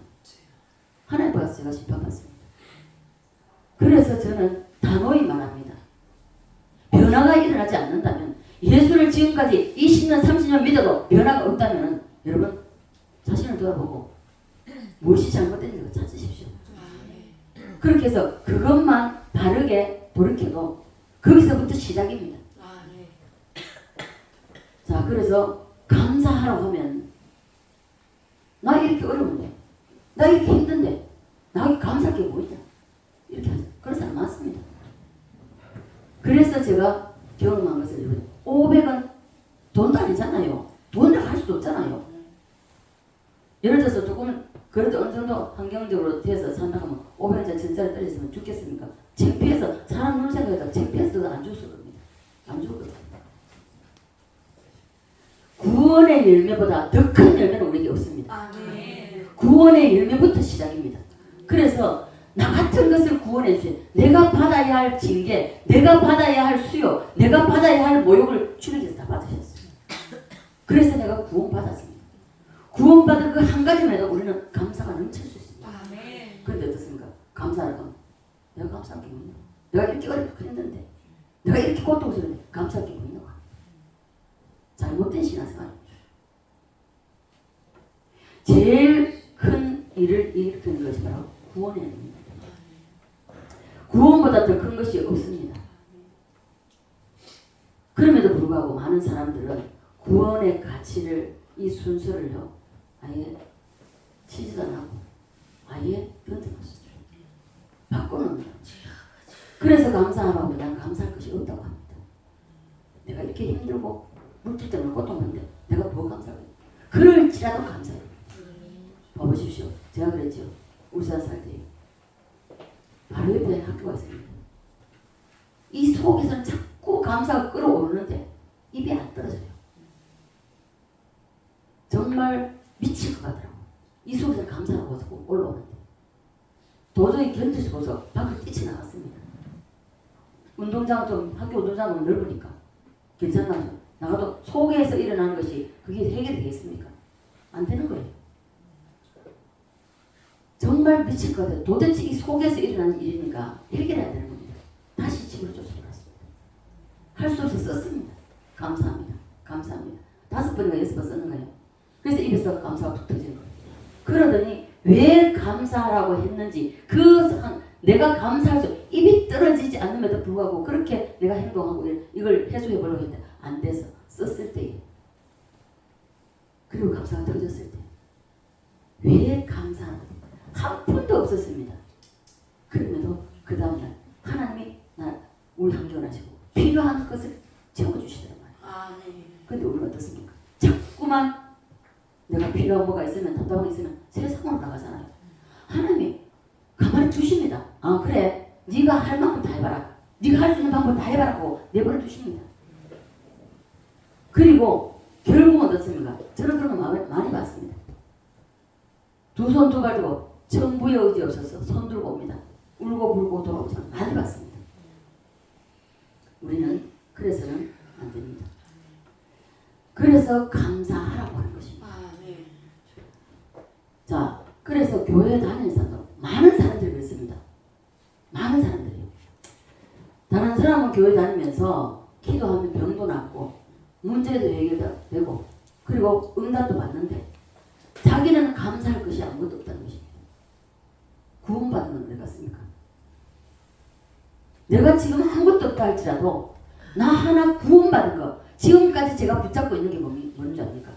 하나님 앞에 가서 제가 심판받습니다. 그래서 저는 단호히 말합니다. 변화가 일어나지 않는다면 예수를 지금까지 20년 30년 믿어도 변화가 없다면 여러분 자신을 돌아보고 무엇이 잘못된지 찾으십시오. 아멘. 그렇게 해서 그것만 바르게 돌이켜도 거기서부터 시작입니다. 아멘. 자, 그래서 감사하라고 하면 나 이렇게 어려운데 나 이렇게 힘든데 나에게 감사할 게 뭐 있냐 이렇게 하죠. 그런 사람 많습니다. 그래서 제가 경험한 것은 500원 돈도 아니잖아요. 돈을 할 수도 없잖아요. 예를 들어서 조금 그래도 어느 정도 환경적으로 돼서 산다고 하면 500원짜리 1000짜리 떨어졌으면 죽겠습니까? 창피해서 사람 눈을 생각해서 창피해서도 안 죽을 겁니다. 안 죽거든요. 구원의 열매보다 더 큰 열매는 우리에게 없습니다. 아멘. 구원의 열매부터 시작입니다. 그래서 나 같은 것을 구원해 주신 내가 받아야 할 징계, 내가 받아야 할 수요, 내가 받아야 할 모욕을 주님께서 다 받으셨어요. 그래서 내가 구원받았습니다. 구원받은 그 한 가지만 해도 우리는 감사가 넘칠 수 있습니다. 아멘. 그런데 어떻습니까? 감사를 하면 내가 감사할 게 뭐냐? 내가 이렇게 어렵게 했는데 내가 이렇게 고통스러운데 감사할 게 뭐냐? 잘못된 신앙생활입니다. 제일 큰 일을 일으키는 것이 바로 구원의 일입니다. 구원보다 더 큰 것이 없습니다. 그럼에도 불구하고 많은 사람들은 구원의 가치를 이 순서를요 아예 치지도 않고 아예 변태놓습니다. 바꿔놓습니다. 그래서 감사하라고 난 감사할 것이 없다고 합니다. 내가 이렇게 힘들고 물질 때문에 고통받는데 내가 뭐 감사해요? 그럴지라도 감사해요. 봐보십시오. 제가 그랬죠. 울산 살 때 바로 옆에 학교가 있습니다. 이 속에서는 자꾸 감사가 끌어오르는데 입이 안 떨어져요. 정말 미칠 것 같더라고. 이 속에서 감사하고 올라오는데 도저히 견딜 수 없어서 밖을 뛰쳐나갔습니다. 운동장은 좀 학교 운동장은 넓으니까 괜찮나 나가도 속에서 일어나는 것이 그게 해결이 되겠습니까? 안 되는 거예요. 정말 미칠 것 같아요. 도대체 이 속에서 일어나는 일이니까 해결해야 되는 겁니다. 다시 집으로 쫓아갔습니다. 할 수 없어서 썼습니다. 감사합니다. 감사합니다. 5번인가 6번 썼는 거예요. 그래서 입에서 감사가 툭 터지는 거예요. 그러더니 왜 감사하라고 했는지 내가 감사할 수 입이 떨어지지 않음에도 불구하고 그렇게 내가 행동하고 이걸 해소해 보려고 했는데 안 돼서 썼을 때에 그리고 감사가 떨어졌을 때 왜 감사하는지 한 푼도 없었습니다. 그럼에도 그 다음날 하나님이 우리 함정하시고 필요한 것을 채워주시더란 말이에요. 아멘. 근데 우리는 어떻습니까? 자꾸만 내가 필요한 뭐가 있으면 답답한 게 있으면 세상으로 나가잖아요. 하나님이 가만히 두십니다. 아 그래 네가 할 만큼 다 해봐라. 네가 할 수 있는 방법 다 해봐라고 내버려 두십니다. 그리고 결국은 어떻습니까? 저는 그런 거 많이 봤습니다. 두 손 두 발 들고 천부의 의지 없어서 손 들고 옵니다. 울고 불고 돌아오지 많이 봤습니다. 우리는 그래서는 안 됩니다. 그래서 감사하라고 하는 것입니다. 아멘. 자, 그래서 교회 다니는 사람도 많은 사람들이 그렇습니다. 많은 사람들이요. 다른 사람은 교회 다니면서 기도하면 병도 낫고 문제도 해결되고 그리고 응답도 받는데 자기는 감사할 것이 아무것도 없다는 것입니다. 구원받은 건 어디 갔습니까? 내가 지금 아무것도 없다 할지라도 나 하나 구원받은 거, 지금까지 제가 붙잡고 있는 게 뭔지 압니까?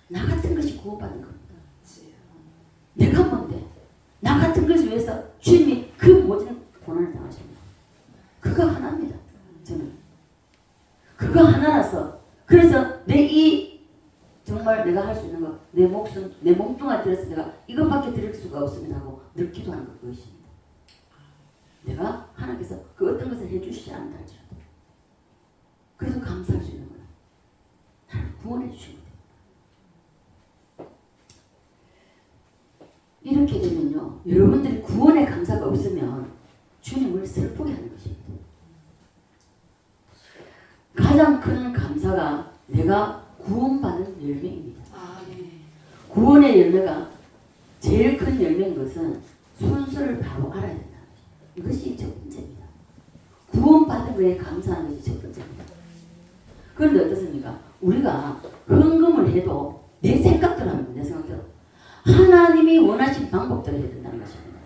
나 같은 것이 구원받은 겁니다. 내가 뭔데? 나 같은 것을 위해서 주님이 그 모든 고난을 당하십니다. 그거 하나입니다. 저는 그거 하나라서, 그래서 정말 내가 할 수 있는 거, 내 목숨, 내 몸뚱아리 들여서 내가 이것밖에 드릴 수가 없습니다 하고 늘 기도하는 것입니다. 내가 하나님께서 그 어떤 것을 해주시지 않는다 할지라도 그래서 감사할 수 있는 거야. 나를 구원해 주신 거예요. 이렇게 되면요, 여러분들이 구원의 감사가 없으면 주님을 슬프게 하는 것입니다. 가장 큰 감사가 내가 구원받은 열매입니다. 구원의 열매가 제일 큰 열매인 것은 순서를 바로 알아야 된다. 이것이 첫 번째입니다. 구원받은 거에 감사하는 것이 첫 번째입니다. 그런데 어떻습니까? 우리가 헌금을 해도 내 생각대로 하는 거예요. 내 생각대로. 하나님이 원하신 방법대로 해야 된다는 것입니다.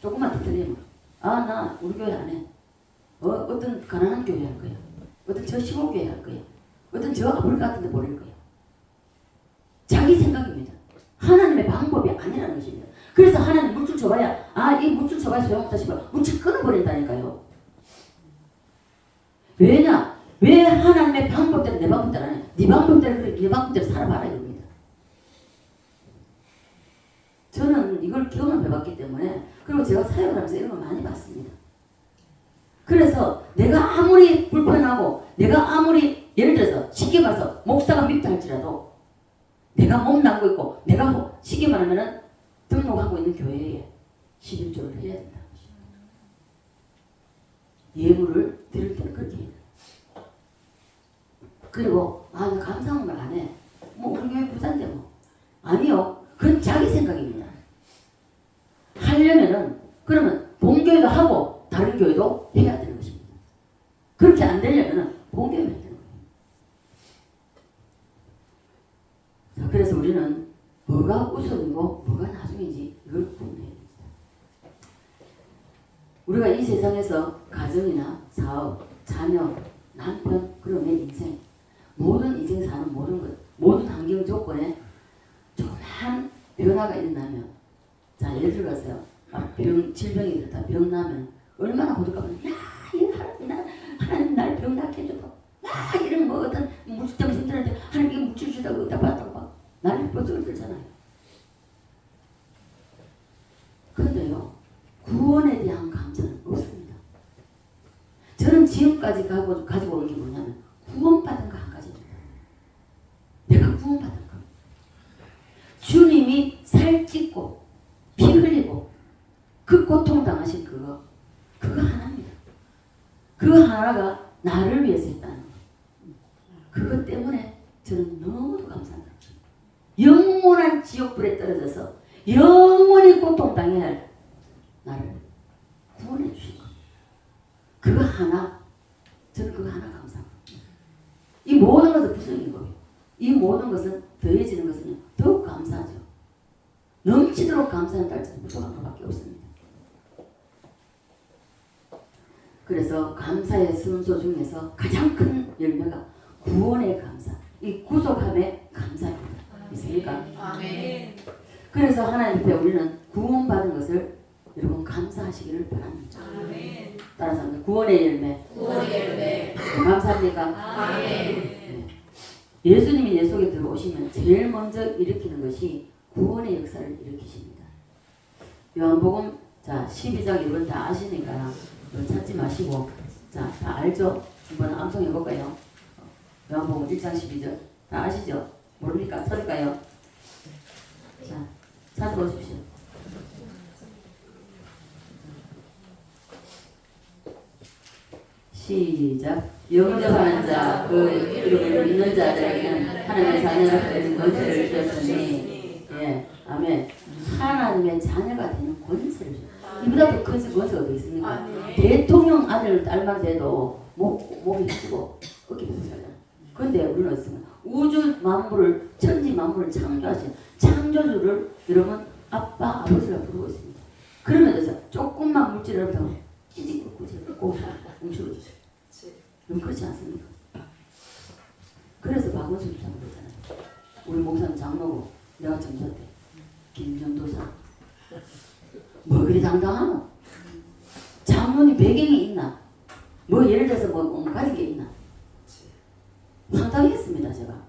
조금만 더 틀리면 나 우리 교회 안 해. 어떤 가난한 교회 할 거야. 어떤 저 시골 교회 할 거야. 어떤 저 아플 같은 데 보낼 거야. 자기 생각입니다. 하나님의 방법이 아니라는 것입니다. 그래서 하나님 물줄 줘봐야 이 물줄 줘봐야 소용없다 싶어 물줄 끊어버린다니까요. 왜냐? 왜 하나님의 방법대로 내 방법대로 안 해? 네 방법대로 그래, 네 방법대로 살아봐라 이겁니다. 저는 이걸 경험을 해봤기 때문에, 그리고 제가 사역을 하면서 이런 걸 많이 봤습니다. 그래서 내가 아무리 불편하고 내가 아무리 예를 들어서 쉽게 말해서 목사가 밉다 할지라도 내가 몸 남고 있고 내가 쉽게 말하면은 등록하고 있는 교회에 11조를 해야 된다. 예물을 드릴 때는 그렇게 해야 돼. 그리고 나 감사한 걸 안 해. 우리 교회 부자인데 뭐. 아니요. 그건 자기 생각입니다. 하려면은 그러면 본교회도 하고 다른 교회도 해야 되는 것입니다. 그렇게 안 되려면은 본교회만 해야 되는 거예요. 자, 그래서 우리는 뭐가 우선이고 뭐가 나중인지 이걸 구분해야 됩니다. 우리가 이 세상에서 가정이나 사업, 자녀, 남편, 그리고 내 인생, 모든 인생 사는 모든 것, 모든 환경 조건에 조그만 변화가 일어나면, 자, 예를 들어서요, 질병이 들었다, 병 나면 얼마나 호들갑을, 하나님 날 병 낫게 해줘도, 이런 뭐 어떤 물질 때문에 힘들었는데 하나님 이거 물질 주다고 어디다 받다고 막 나를 뻗어 들잖아요. 그런데요, 구원에 대한 감사는 없습니다. 저는 지금까지 가지고 온 게 뭐냐면 구원받은 거 한 가지입니다. 내가 구원받은 거. 주님이 살찌고 피 흘리고 그 고통 당하신 그거 하나입니다. 그거 하나가 나를 위해서 했다는 거. 그것 때문에 저는 너무도 감사합니다. 영원한 지옥불에 떨어져서 영원히 고통당해야 할 나를 구원해 주신 거. 그거 하나, 저는 그거 하나 감사합니다. 이 모든 것은 부성인 거예요. 이 모든 것은 더해지는 것은요, 더욱 감사하죠. 넘치도록 감사한다 할지는 부족한 것밖에 없습니다. 그래서 감사의 순서 중에서 가장 큰 열매가 구원의 감사, 이 구속함의 감사입니다. 있습니까? 아멘. 그래서 하나님 앞에 우리는 구원받은 것을 여러분 감사하시기를 바랍니다. 아멘. 따라서 합니다. 구원의 열매. 구원의 열매. 감사합니까? 아멘. 네. 예수님이 내 속에 들어오시면 제일 먼저 일으키는 것이 구원의 역사를 일으키십니다. 요한복음 12장 1번 다 아시니까 찾지 마시고, 다 알죠? 한번 암송해 볼까요? 요한복음 1장 12절 다 아시죠? 모릅니까? 찾을까요? 자, 찾아보십시오. 시작. 영접하는 자, 그 이름을 믿는 자들에게는 하나님의 자녀가 되는 권세를 주셨으니, 아멘. 하나님의 자녀가 되는 권세를 주셨습니다. 이보다 더 큰 권세가 어디 있습니까? 대통령 아들 딸만 돼도 목이 휘고 어깨 부서잖아. 그런데 우리는 어떻습니까? 우주 만물을, 천지 만물을 창조하신 창조주를 여러분 아빠, 아버지가 부르고 있습니다. 그러면서 조금만 물질을 더 찌직 꽂고 움츠러지죠. 그럼 그렇지 않습니까? 그래서 박원순 주장 그러잖아요. 우리 목사님 장로고 내가 점사 때 김전도사 뭐 그리 당당하노? 장로님 배경이 있나? 뭐 예를 들어서 뭐 가진 게 있나? 황당했습니다 제가.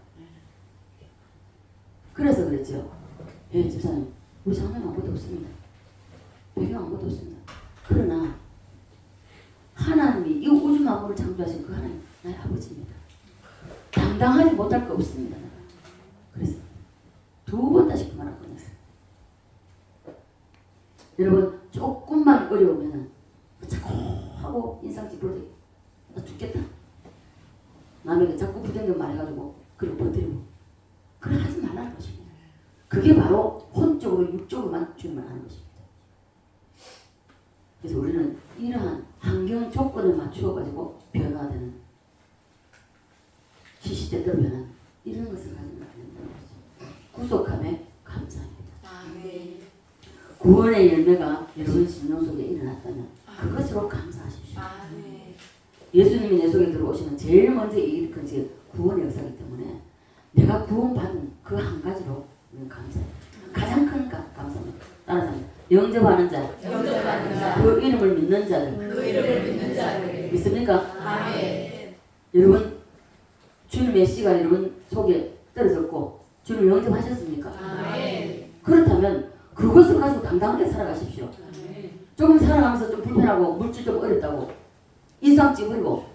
그래서 그랬죠. 예, 집사님 우리 장로님 아무것도 없습니다. 배경 아무것도 없습니다. 그러나 하나님이 이 우주 만물을 창조하신 그 하나님 나의 아버지입니다. 당당하지 못할 거 없습니다. 그래서 두 번 다시 그 말을 꺼냈어요. 여러분 조금만 어려우면 자꾸 하고 인상 찌푸러져 나 죽겠다. 남에게 자꾸 부정적 말해가지고 그리고 버티고 그래 하지 말라는 것입니다. 그게 바로 혼적으로 육적으로만 주님을 하는 것입니다. 그래서 우리는 이러한 환경 조건을 맞추어가지고 변화되는 시시때때로 변하는 이런 것을 가지고 있는 것이죠. 구속함에 감사합니다. 아멘. 구원의 열매가 여러분 심령 속에 일어났다면 그것으로 감사하십시오. 아멘. 예수님이 내 속에 들어오시면 제일 먼저 일으킨 게 구원의 역사이기 때문에 내가 구원받은 그 한 가지로 감사해요. 가장 큰 감사합니다. 따라서 영접하는 자, 그 이름을 믿는 자들, 믿습니까? 아멘. 여러분 주님의 씨가 여러분 속에 떨어졌고 주님 영접하셨습니까? 아멘. 그렇다면 그것을 가지고 당당하게 살아가십시오. 아멘. 조금 살아가면서 좀 불편하고 물질 좀 어렵다고 인상 찌푸리고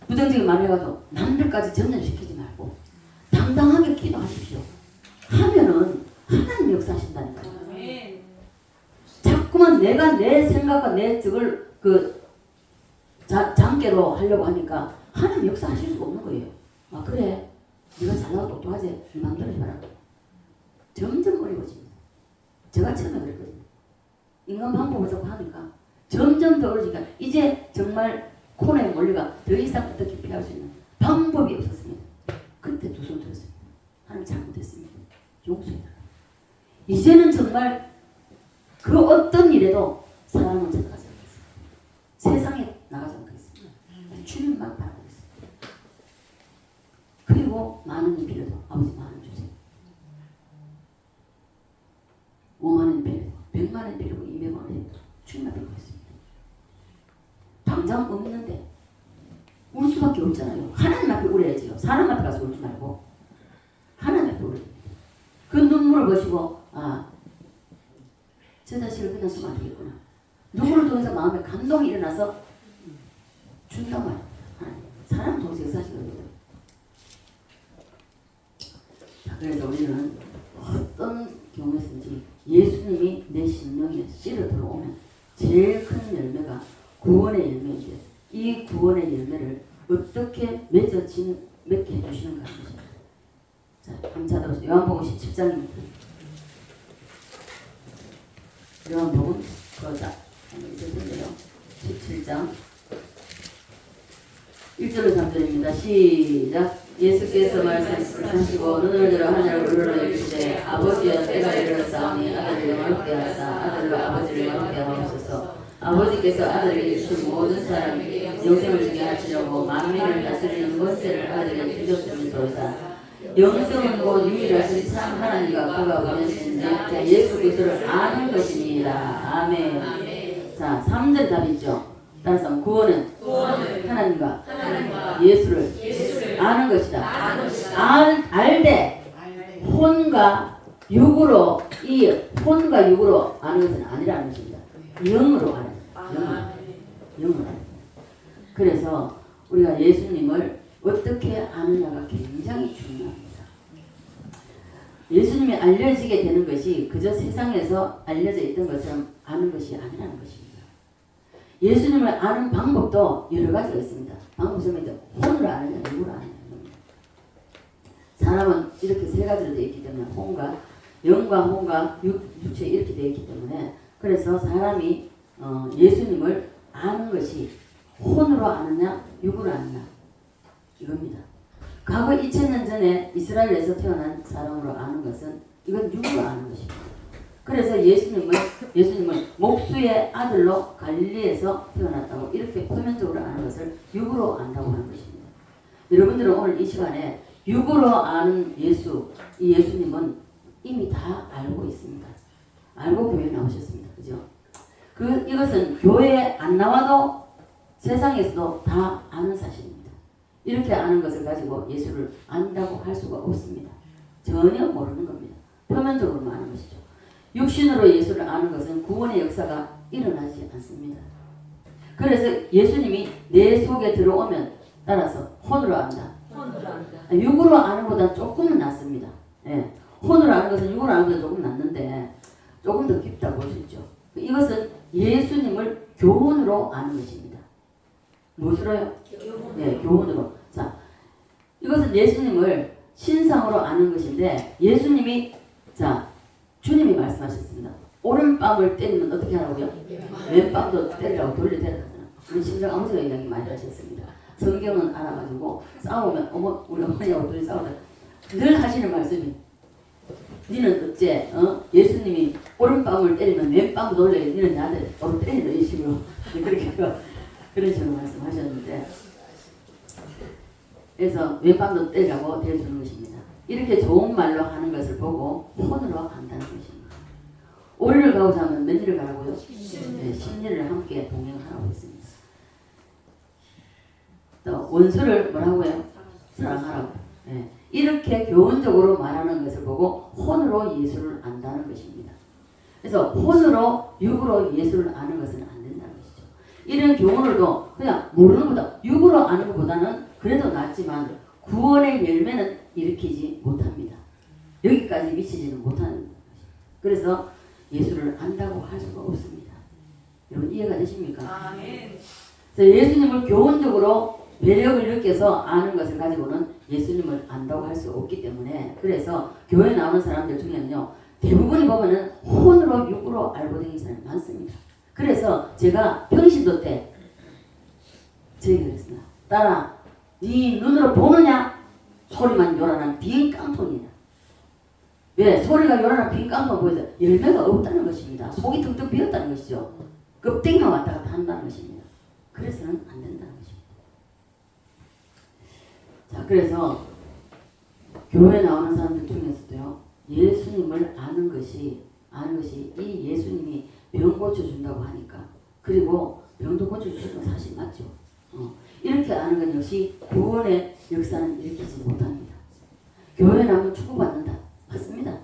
부정적인 말을 해가지고 남들까지 전염시키지 말고 당당하게 기도하십시오. 하면은 하나님 역사하신다니까요. 아멘. 자꾸만 내가 내 생각과 내 적을 그 장깨로 하려고 하니까 하나님 역사하실 수 없는 거예요. 아 그래 네가 잘나고 똑똑하지 네 맘대로 해봐라. 점점 어려워집니다. 제가 처음에 그랬거든요. 인간 방법을 자꾸 하니까 점점 더 어려지니까 이제 정말 코너에 몰려가 더 이상 어떻게 피할 수 있는 방법이 없었습니다. 그때 두 손 들었습니다. 하나님 잘못했습니다. 용서해달라. 이제는 정말 그 어떤 일에도 사람은 찾아가지 않겠습니다. 세상에 나가지 않겠습니다. 주님만 바라보고 있습니다. 그리고 많은 일 필요도 아버지 많은 주세요. 5만원 필요도 100만원 필요고 200만원 주님만 빌고 있습니다. 당장 없는데 울 수밖에 없잖아요. 하나님 앞에 울어야지요. 사람 앞에 가서 울지 말고 하나님 앞에 울어야 됩니다. 그 눈물을 보시고 저 자식을 그냥 쓰면 안 되겠구나. 누구를 통해서 마음에 감동이 일어나서 준단 말입니다. 하나님. 사람 통해서 역사하시거든요. 자, 그래서 우리는 어떤 경우에서든지 예수님이 내 심령에 씨를 들어오면 제일 큰 열매가 구원의 열매인데 이 구원의 열매를 어떻게 맺게 해주시는가 하는 것입니다. 자, 한번 찾아보세요. 요한복음 17장입니다. 요한복음 거자 한번 읽어주세요. 17장 1절로 3절입니다. 시작. 예수께서 말씀하시고 눈을 들어 하늘을 우러러주시되 아버지여 때가 이르렀사오니 아들을 영화롭게 하사 아들로 아버지를 영화롭게 하옵소서. 아버지께서 아들에게 주신 모든 사람에게 영생을 주게 하시려고 만민을 다스리는 권세를 아들에게 주셨음이소이다. 영생은 곧 유일하신 참 하나님과 그가 보내신 자 예수 그리스도를 아는 것입니다. 아멘. 자, 3절 답이죠. 따라서 구원은 하나님과 예수를 아는 것이다. 알되 혼과 육으로 이 혼과 육으로 아는 것은 아니라는 것입니다. 영으로 아는 영으로 아는. 그래서 우리가 예수님을 어떻게 아느냐가 굉장히 중요합니다. 예수님이 알려지게 되는 것이 그저 세상에서 알려져 있던 것처럼 아는 것이 아니라는 것입니다. 예수님을 아는 방법도 여러 가지가 있습니다. 방법은 혼으로 아느냐, 육으로 아느냐. 사람은 이렇게 세 가지로 되어 있기 때문에 혼과 영과 혼과 육체 이렇게 되어 있기 때문에 그래서 사람이 예수님을 아는 것이 혼으로 아느냐, 육으로 아느냐 이겁니다. 과거 2000년 전에 이스라엘에서 태어난 사람으로 아는 것은 이건 육으로 아는 것입니다. 그래서 예수님을 목수의 아들로 갈릴리에서 태어났다고 이렇게 표면적으로 아는 것을 육으로 안다고 하는 것입니다. 여러분들은 오늘 이 시간에 육으로 아는 예수, 이 예수님은 이미 다 알고 있습니다. 알고 교회에 나오셨습니다. 그죠? 이것은 교회에 안 나와도 세상에서도 다 아는 사실입니다. 이렇게 아는 것을 가지고 예수를 안다고 할 수가 없습니다. 전혀 모르는 겁니다. 표면적으로만 아는 것이죠. 육신으로 예수를 아는 것은 구원의 역사가 일어나지 않습니다. 그래서 예수님이 내 속에 들어오면 따라서 혼으로 안다. 육으로 아는 것보다 조금은 낫습니다. 예. 혼으로 아는 것은 육으로 아는 것보다 조금 낫는데 조금 더 깊다고 볼 수 있죠. 이것은 예수님을 교훈으로 아는 것입니다. 무엇으로요? 네, 교훈으로. 자, 이것은 예수님을 신상으로 아는 것인데 예수님이 주님이 말씀하셨습니다. 오른뺨을 때리면 어떻게 하라고요? 왼뺨도 때리라고 돌려대라잖아요. 우리 심장 아무새가 이야기 많이 하셨습니다. 성경은 알아가지고 싸우면 우리 어머니하고 둘이 싸우다 늘 하시는 말씀이 니는 어째 예수님이 오른뺨을 때리면 왼뺨 돌려 니는 나한테 오른 때리는 이 식으로 그렇게 그런 식으로 말씀하셨는데 그래서 왼뺨도 때리라고 대해주는 것입니다. 이렇게 좋은 말로 하는 것을 보고 혼으로 한다는 것입니다. 오리를 가고자 하면 몇 일을 가라고요? 네, 10일을 함께 동행하라고 했습니다. 또 원수를 뭐라고요? 사랑하라고. 네. 이렇게 교훈적으로 말하는 것을 보고 혼으로 예수를 안다는 것입니다. 그래서 혼으로 육으로 예수를 아는 것은 안 된다는 것이죠. 이런 교훈을도 그냥 모르는 것보다 육으로 아는 것보다는 그래도 낫지만 구원의 열매는 일으키지 못합니다. 여기까지 미치지는 못하는 것입니다. 그래서 예수를 안다고 할 수가 없습니다. 여러분 이해가 되십니까? 아멘. 예수님을 교훈적으로 매력을 느껴서 아는 것을 가지고는 예수님을 안다고 할 수 없기 때문에 그래서 교회에 나오는 사람들 중에는요 대부분이 보면은 혼으로 육으로 알고 다니는 사람이 많습니다. 그래서 제가 평신도 때 제 얘기를 했습니다. 딸아 네 눈으로 보느냐 소리만 요란한 빈 깡통이냐. 왜? 소리가 요란한 빈 깡통 보여서 열매가 없다는 것입니다. 속이 텅텅 비었다는 것이죠. 껍데기만 왔다 갔다 한다는 것입니다. 그래서는 안 된다는 것입니다. 자, 그래서 교회에 나오는 사람들 중에서도요 예수님을 아는 것이 이 예수님이 병 고쳐준다고 하니까 그리고 병도 고쳐주시는 건 사실 맞죠. 이렇게 아는 건 역시 구원의 역사는 일으키지 못합니다. 교회에 나오면 축복받는다. 맞습니다.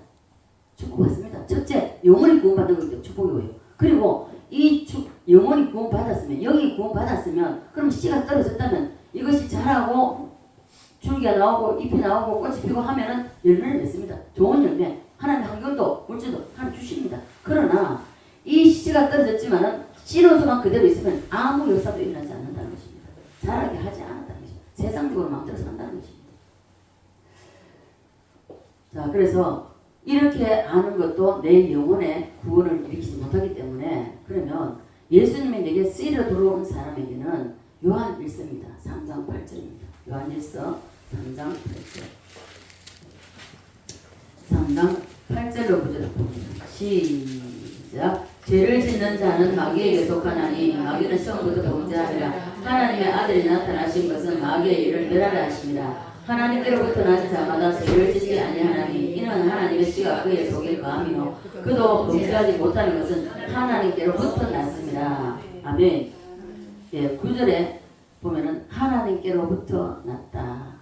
축복받습니다. 첫째 영원히 구원받는 거기 때문에 축복이 오요. 그리고 영원히 구원받았으면 영이 구원받았으면 그럼 씨가 떨어졌다면 이것이 자라고 줄기가 나오고 잎이 나오고 꽃이 피고 하면은 열매를 맺습니다. 좋은 열매. 하나님 환경도 물질도 하나님 주십니다. 그러나 이 씨가 떨어졌지만은 씨로서만 그대로 있으면 아무 역사도 일어나지 않는다는 것입니다. 자라게 하지 않았다는 것입니다. 세상적으로 마음대로 산다는 것입니다. 자, 그래서 이렇게 아는 것도 내 영혼의 구원을 일으키지 못하기 때문에 그러면 예수님이 내게 쓰이러 들어온 사람에게는 요한 1서입니다. 3장 8절입니다. 요한 1서 3장 8절. 3장 8절로 보도록 봅니다. 시작. 죄를 짓는 자는 마귀에게 속하나니 마귀는 처음부터 범죄하리라. 하나님의 아들이 나타나신 것은 마귀의 일을 멸하려 하심이라. 하나님께로부터 난 자마다 죄를 짓지 아니하나니 이는 하나님의 씨가 그의 속에 거하며 그도 범죄하지 못하는 것은 하나님께로부터 났습니다. 아멘. 예, 9절에 보면은 하나님께로부터 났다.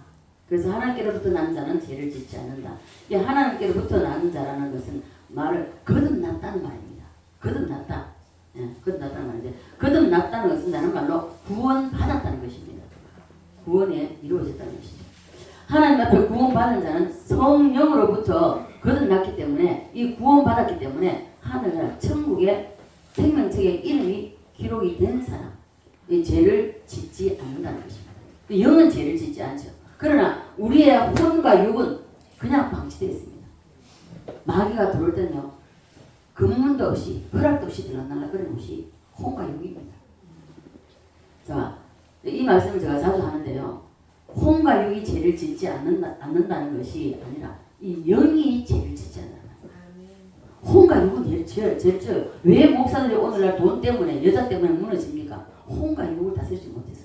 그래서 하나님께로부터 난 자는 죄를 짓지 않는다. 이 하나님께로부터 난 자라는 것은 말을 거듭났다는 말입니다. 거듭났다. 예, 거듭났다는 말인데 거듭났다는 것은 다른 말로 구원받았다는 것입니다. 구원이 이루어졌다는 것이죠. 하나님 앞에 구원받은 자는 성령으로부터 거듭났기 때문에 이 구원받았기 때문에 하늘나라 천국의 생명책에 이름이 기록이 된 사람 이 죄를 짓지 않는다는 것입니다. 영은 죄를 짓지 않죠. 그러나 우리의 혼과 육은 그냥 방치되어 있습니다. 마귀가 들어올 때는요 근문도 없이 허락도 없이 들어날라거리는 것이 혼과 육입니다. 자, 이 말씀을 제가 자주 하는데요. 혼과 육이 죄를 짓지 않는다는 것이 아니라 이 영이 죄를 짓지 않는다. 혼과 육은 제일 쪄요. 왜 목사들이 오늘날 돈 때문에 여자 때문에 무너집니까? 혼과 육을 다스리지 못해서.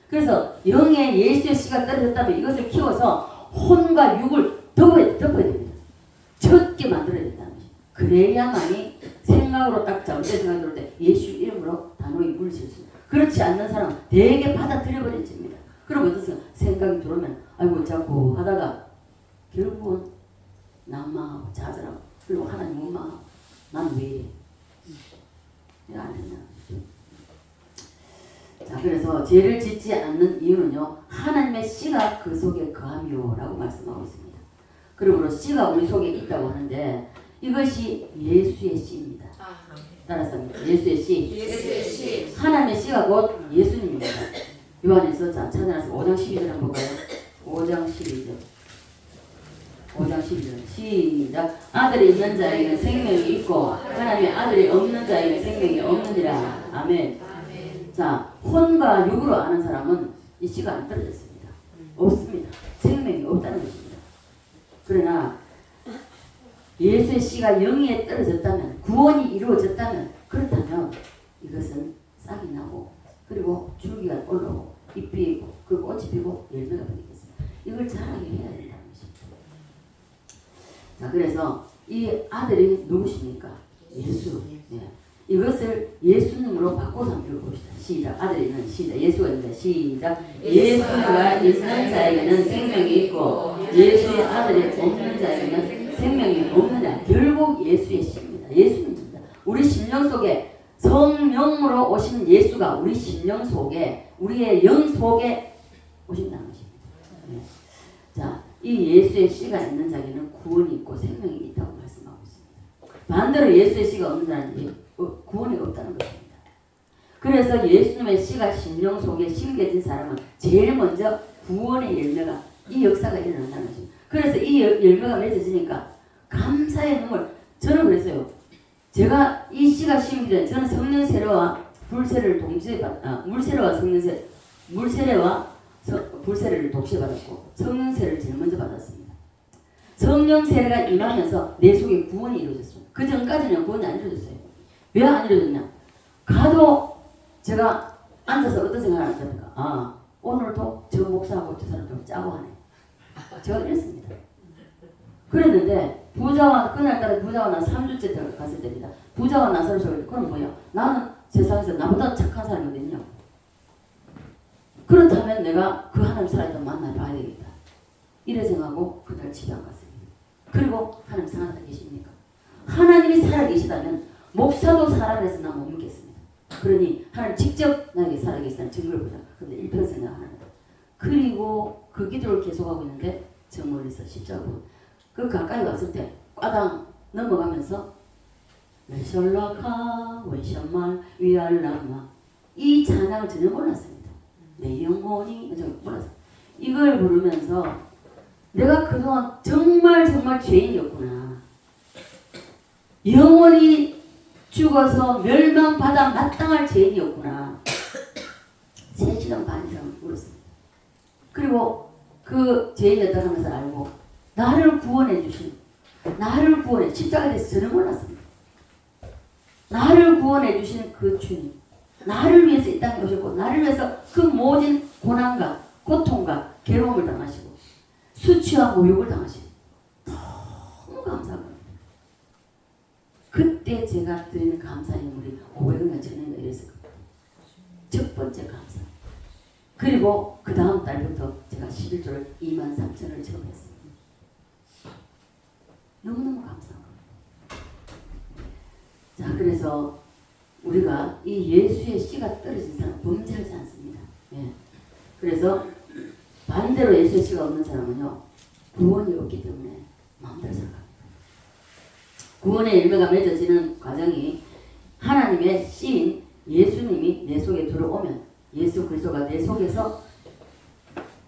그래서 영의 예수의 씨가 떨어졌다면 이것을 키워서 혼과 육을 덮어야 됩니다. 쳤게 만들어야 된다는 것이. 그래야만이 생각으로 딱 잘못된 생각이 들을 때 예수 이름으로 단호히 물리칠 수 있습니다. 그렇지 않는 사람은 되게 받아들여버려집니다. 그럼 어떠세요? 생각이 들어오면 아이고 자꾸 하다가 결국은 난망하고 좌절하고 그리고 하나님 원망하고 나는 왜 이래? 내가 안 했나? 자, 그래서 죄를 짓지 않는 이유는요, 하나님의 씨가 그 속에 거함이요라고 말씀하고 있습니다. 그러므로 씨가 우리 속에 있다고 하는데 이것이 예수의 씨입니다. 따라서 예수의 씨. 예수의 씨. 하나님의 씨가 곧 예수님입니다. 요한에서 자 찾아서 5장 12절 한번 볼까요? 5장 12절. 5장 12절 시작. 아들이 있는 자에게는 생명이 있고 하나님의 아들이 없는 자에게는 생명이 없느니라. 아멘. 자, 혼과 육으로 아는 사람은 이 씨가 안 떨어졌습니다. 없습니다. 생명이 없다는 것입니다. 그러나 예수의 씨가 영위에 떨어졌다면, 구원이 이루어졌다면, 그렇다면 이것은 싹이 나고 그리고 줄기가 올라오고 잎이 피고 그리고 꽃이 피고 열매가 맺겠습니다. 이걸 자라게 해야 된다는 것입니다. 자, 그래서 이 아들이 누구십니까? 예수. 예. 이것을 예수님으로 바꿔서 한번 읽어봅시다. 시작. 아들이 있는 시작. 예수가 있는데 시작. 예수가 있는 자에게는 생명이 있고 예수의 아들이 없는 자에게는 생명이 없느냐. 결국 예수의 씨입니다. 예수님입니다. 우리 심령 속에 성령으로 오신 예수가 우리 심령 속에 우리의 영 속에 오신다는 것입니다. 네. 자, 이 예수의 씨가 있는 자에게는 구원이 있고 생명이 있다고 말씀하고 있습니다. 반대로 예수의 씨가 없는 자는 구원이 없다는 것입니다. 그래서 예수님의 씨가 심령 속에 심겨진 사람은 제일 먼저 구원의 열매가 이 역사가 일어난다는 것입니다. 그래서 이 열매가 맺어지니까 감사의 눈물. 저는 그랬어요. 제가 이 씨가 심기 전에 저는 성령 세례와 불세례를 동시에 물세례와 성령 물세례와 불세례를 동시에 받았고 성령 세례를 제일 먼저 받았습니다. 성령 세례가 임하면서 내 속에 구원이 이루어졌습니다. 그 전까지는 구원이 안 이루어졌어요. 왜 안 이루어졌냐? 가도 제가 앉아서 어떤 생각을 하니까 아, 오늘도 저 목사하고 저 사람 좀 짜고 하네. 제가 이랬습니다. 그랬는데 부자와 그날따라 부자와 나 3주째 갔을 때입니다. 부자와 나서를 소리 그럼 뭐야? 나는 세상에서 나보다 착한 사람이 어딨냐? 그렇다면 내가 그 하나님 살아있던 만나봐야 되겠다. 이래 생각하고 그날 집에 안 갔습니다. 그리고 하나님 살아 계십니까? 하나님이 살아 계시다면 목사도 살아내서 나 못 믿겠습니다. 그러니 하나님 직접 나에게 살아 계시다는 증거를 보자. 근데 일평생 내가 하는 거야. 그리고 그 기도를 계속하고 있는데 저 멀리서 십자가로 그 가까이 왔을 때 과당 넘어가면서 왼셜라카 왼셜말 위알라마 이 찬양을 전혀 몰랐습니다. 내 영혼이 몰랐어요. 이걸 부르면서 내가 그동안 정말 죄인이었구나. 영원히 죽어서 멸망받아 마땅할 죄인이었구나. 3시간 반 이상 울었습니다. 그리고 그 죄인이었다고 하면서 알고 나를 구원해 십자가에 대해서 저는 몰랐습니다. 나를 구원해 주신 그 주님, 나를 위해서 이 땅에 오셨고 나를 위해서 그 모든 고난과 고통과 괴로움을 당하시고 수치와 모욕을 당하시고 너무 감사합니다. 그때 제가 드리는 감사의 물이 500원이나 1000원이나 이랬을 겁니다. 첫 번째 감사. 그리고 그 다음 달부터 제가 11조를 23,000원을 처음 했습니다. 너무너무 감사합니다. 자, 그래서 우리가 이 예수의 씨가 떨어진 사람 범죄하지 않습니다. 예. 그래서 반대로 예수의 씨가 없는 사람은요, 구원이 없기 때문에 마음대로 살아갑니다. 구원의 열매가 맺어지는 과정이 하나님의 씨인 예수님이 내 속에 들어오면 예수 그리스도가 내 속에서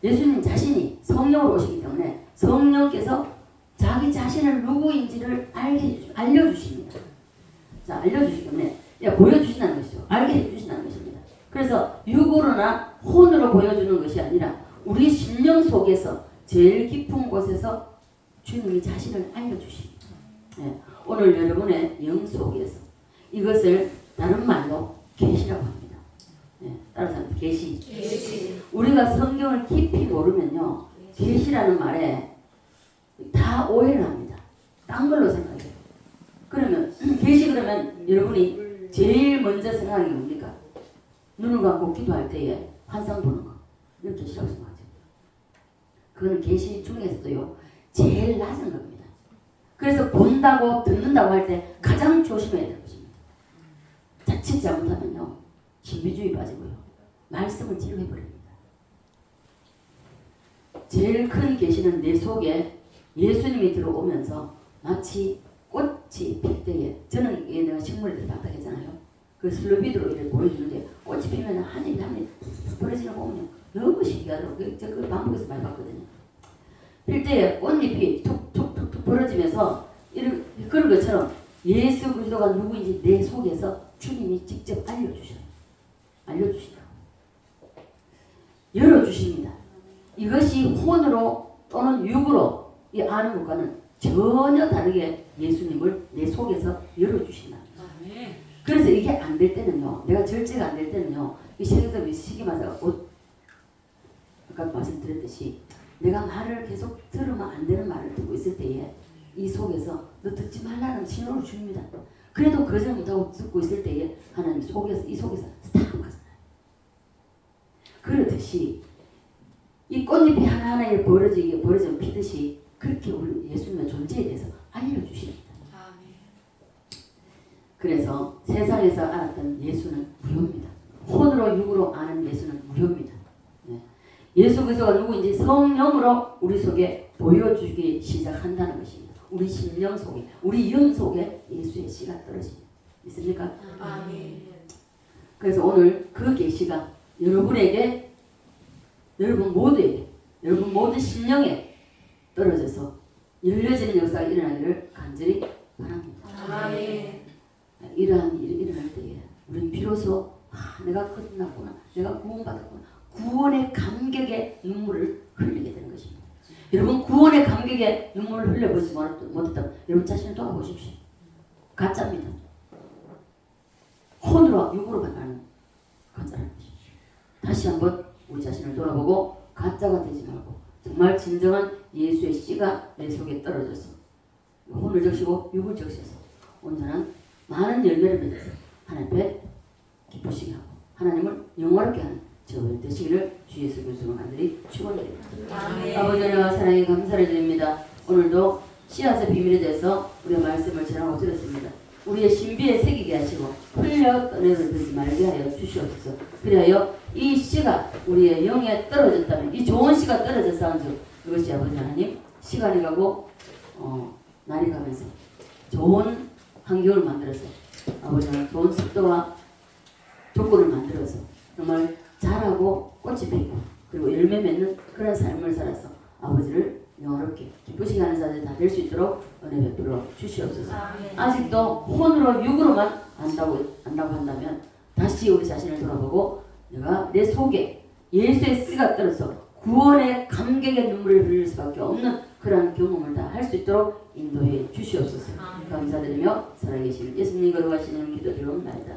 예수님 자신이 성령으로 오시기 때문에 성령께서 자기 자신을 누구인지를 알려주십니다. 자, 알려주시기 때문에 보여주신다는 것이죠. 알게 해주신다는 것입니다. 그래서 육으로나 혼으로 보여주는 것이 아니라 우리 심령 속에서 제일 깊은 곳에서 주님이 자신을 알려주십니다. 예, 오늘 여러분의 영 속에서 이것을 다른 말로 계시라고 합니다. 예, 따라서 계시. 계시. 우리가 성경을 깊이 모르면요, 계시라는 말에 다 오해를 합니다. 딴 걸로 생각해요. 그러면 계시 그러면 여러분이 제일 먼저 생각하는 게 뭡니까? 눈을 감고 기도할 때에 환상 보는 거. 이건 계시라고 생각하죠. 그거는 계시 중에서도요, 제일 낮은 겁니다. 그래서 본다고 듣는다고 할 때 가장 조심해야 될 것입니다. 자칫 잘못하면요, 신비주의 빠지고요, 말씀을 지루해버립니다. 제일 큰 계시는 내 속에 예수님이 들어오면서 마치 꽃이 필 때에, 저는 내가 식물들 답답했잖아요. 그 슬로비드로 이렇게 보여주는데 꽃이 피면 한 입 한 입 벌어지는 거 보면 너무 신기하더라고요. 그 방법에서 많이 봤거든요. 필 때에 꽃잎이 툭툭툭툭 벌어지면서 그런 것처럼 예수 그리스도가 누구인지 내 속에서 주님이 직접 알려주셔요. 알려주신다고. 열어주십니다. 이것이 혼으로 또는 육으로 이 아는 것과는 전혀 다르게 예수님을 내 속에서 열어주신다. 그래서 이게 안 될 때는요, 내가 절제가 안 될 때는요, 이 세상에서 시기마다 아까 말씀드렸듯이 내가 말을 계속 들으면 안 되는 말을 듣고 있을 때에 이 속에서 너 듣지 말라는 신호를 줍니다. 그래도 거절 못하고 듣고 있을 때에 하나님 속에서 이 속에서 스탑 가잖아요. 그렇듯이 이 꽃잎이 하나하나에 버려지면 피듯이 그렇게 우리 예수님의 존재에 대해서 알려주십니다. 그래서 세상에서 알았던 예수는 무효입니다. 혼으로 육으로 아는 예수는 무효입니다. 예수 그리스도가 누구인지 성령으로 우리 속에 보여주기 시작한다는 것입니다. 우리 심령 속에, 우리 영 속에 예수의 씨가 떨어집니다. 있습니까? 아멘. 그래서 오늘 그 계시가 여러분에게, 여러분 모두에게, 여러분 모든 심령에 떨어져서 열려지는 역사가 일어나기를 간절히 바랍니다. 아멘. 이러한 일이 일어날 때에 우리는 비로소 내가 끝났구나, 내가 구원받았구나, 구원의 감격의 눈물을 흘리게 되는 것입니다. 여러분 구원의 감격의 눈물을 흘려보지 못했다면 여러분 자신을 돌아보십시오. 가짜입니다. 혼으로 육으로만 나는 가짜라는 것입니다. 다시 한번 우리 자신을 돌아보고 가짜가 되지 말고 정말 진정한 예수의 씨가 내 속에 떨어져서 혼을 적시고 육을 적셔서 온전한 많은 열매를 맺어서 하나님 앞에 기쁘시게 하고 하나님을 영화롭게 하는 저희 되시기를 주 예수 그리스도로 간절히 축원드립니다. 아버지 하나님과 사랑에 감사를 드립니다. 오늘도 씨앗의 비밀에 대해서 우리가 말씀을 전하고 드렸습니다. 우리의 신비에 새기게 하시고 흘려 떠내들지 말게 하여 주시옵소서. 그리하여 이 씨가 우리의 영에 떨어졌다면, 이 좋은 씨가 떨어졌사온즉 그것이 아버지 하나님 시간이 가고 날이 가면서 좋은 환경을 만들어서 아버지 하나님 좋은 습도와 조건을 만들어서 정말 자라고 꽃이 피고 그리고 열매 맺는 그런 삶을 살아서 아버지를 영화롭게 기쁘시게 하는 자들 다 될 수 있도록 은혜 베풀어 주시옵소서. 아직도 혼으로 육으로만 안다고 한다면 다시 우리 자신을 돌아보고 내가 내 속에 예수의 씨가 떨어져 구원의 감격의 눈물을 흘릴 수밖에 없는 그러한 경험을 다 할 수 있도록 인도해 주시옵소서. 감사드리며 살아계신 예수님 거룩하신 이름 기도드리옵나이다.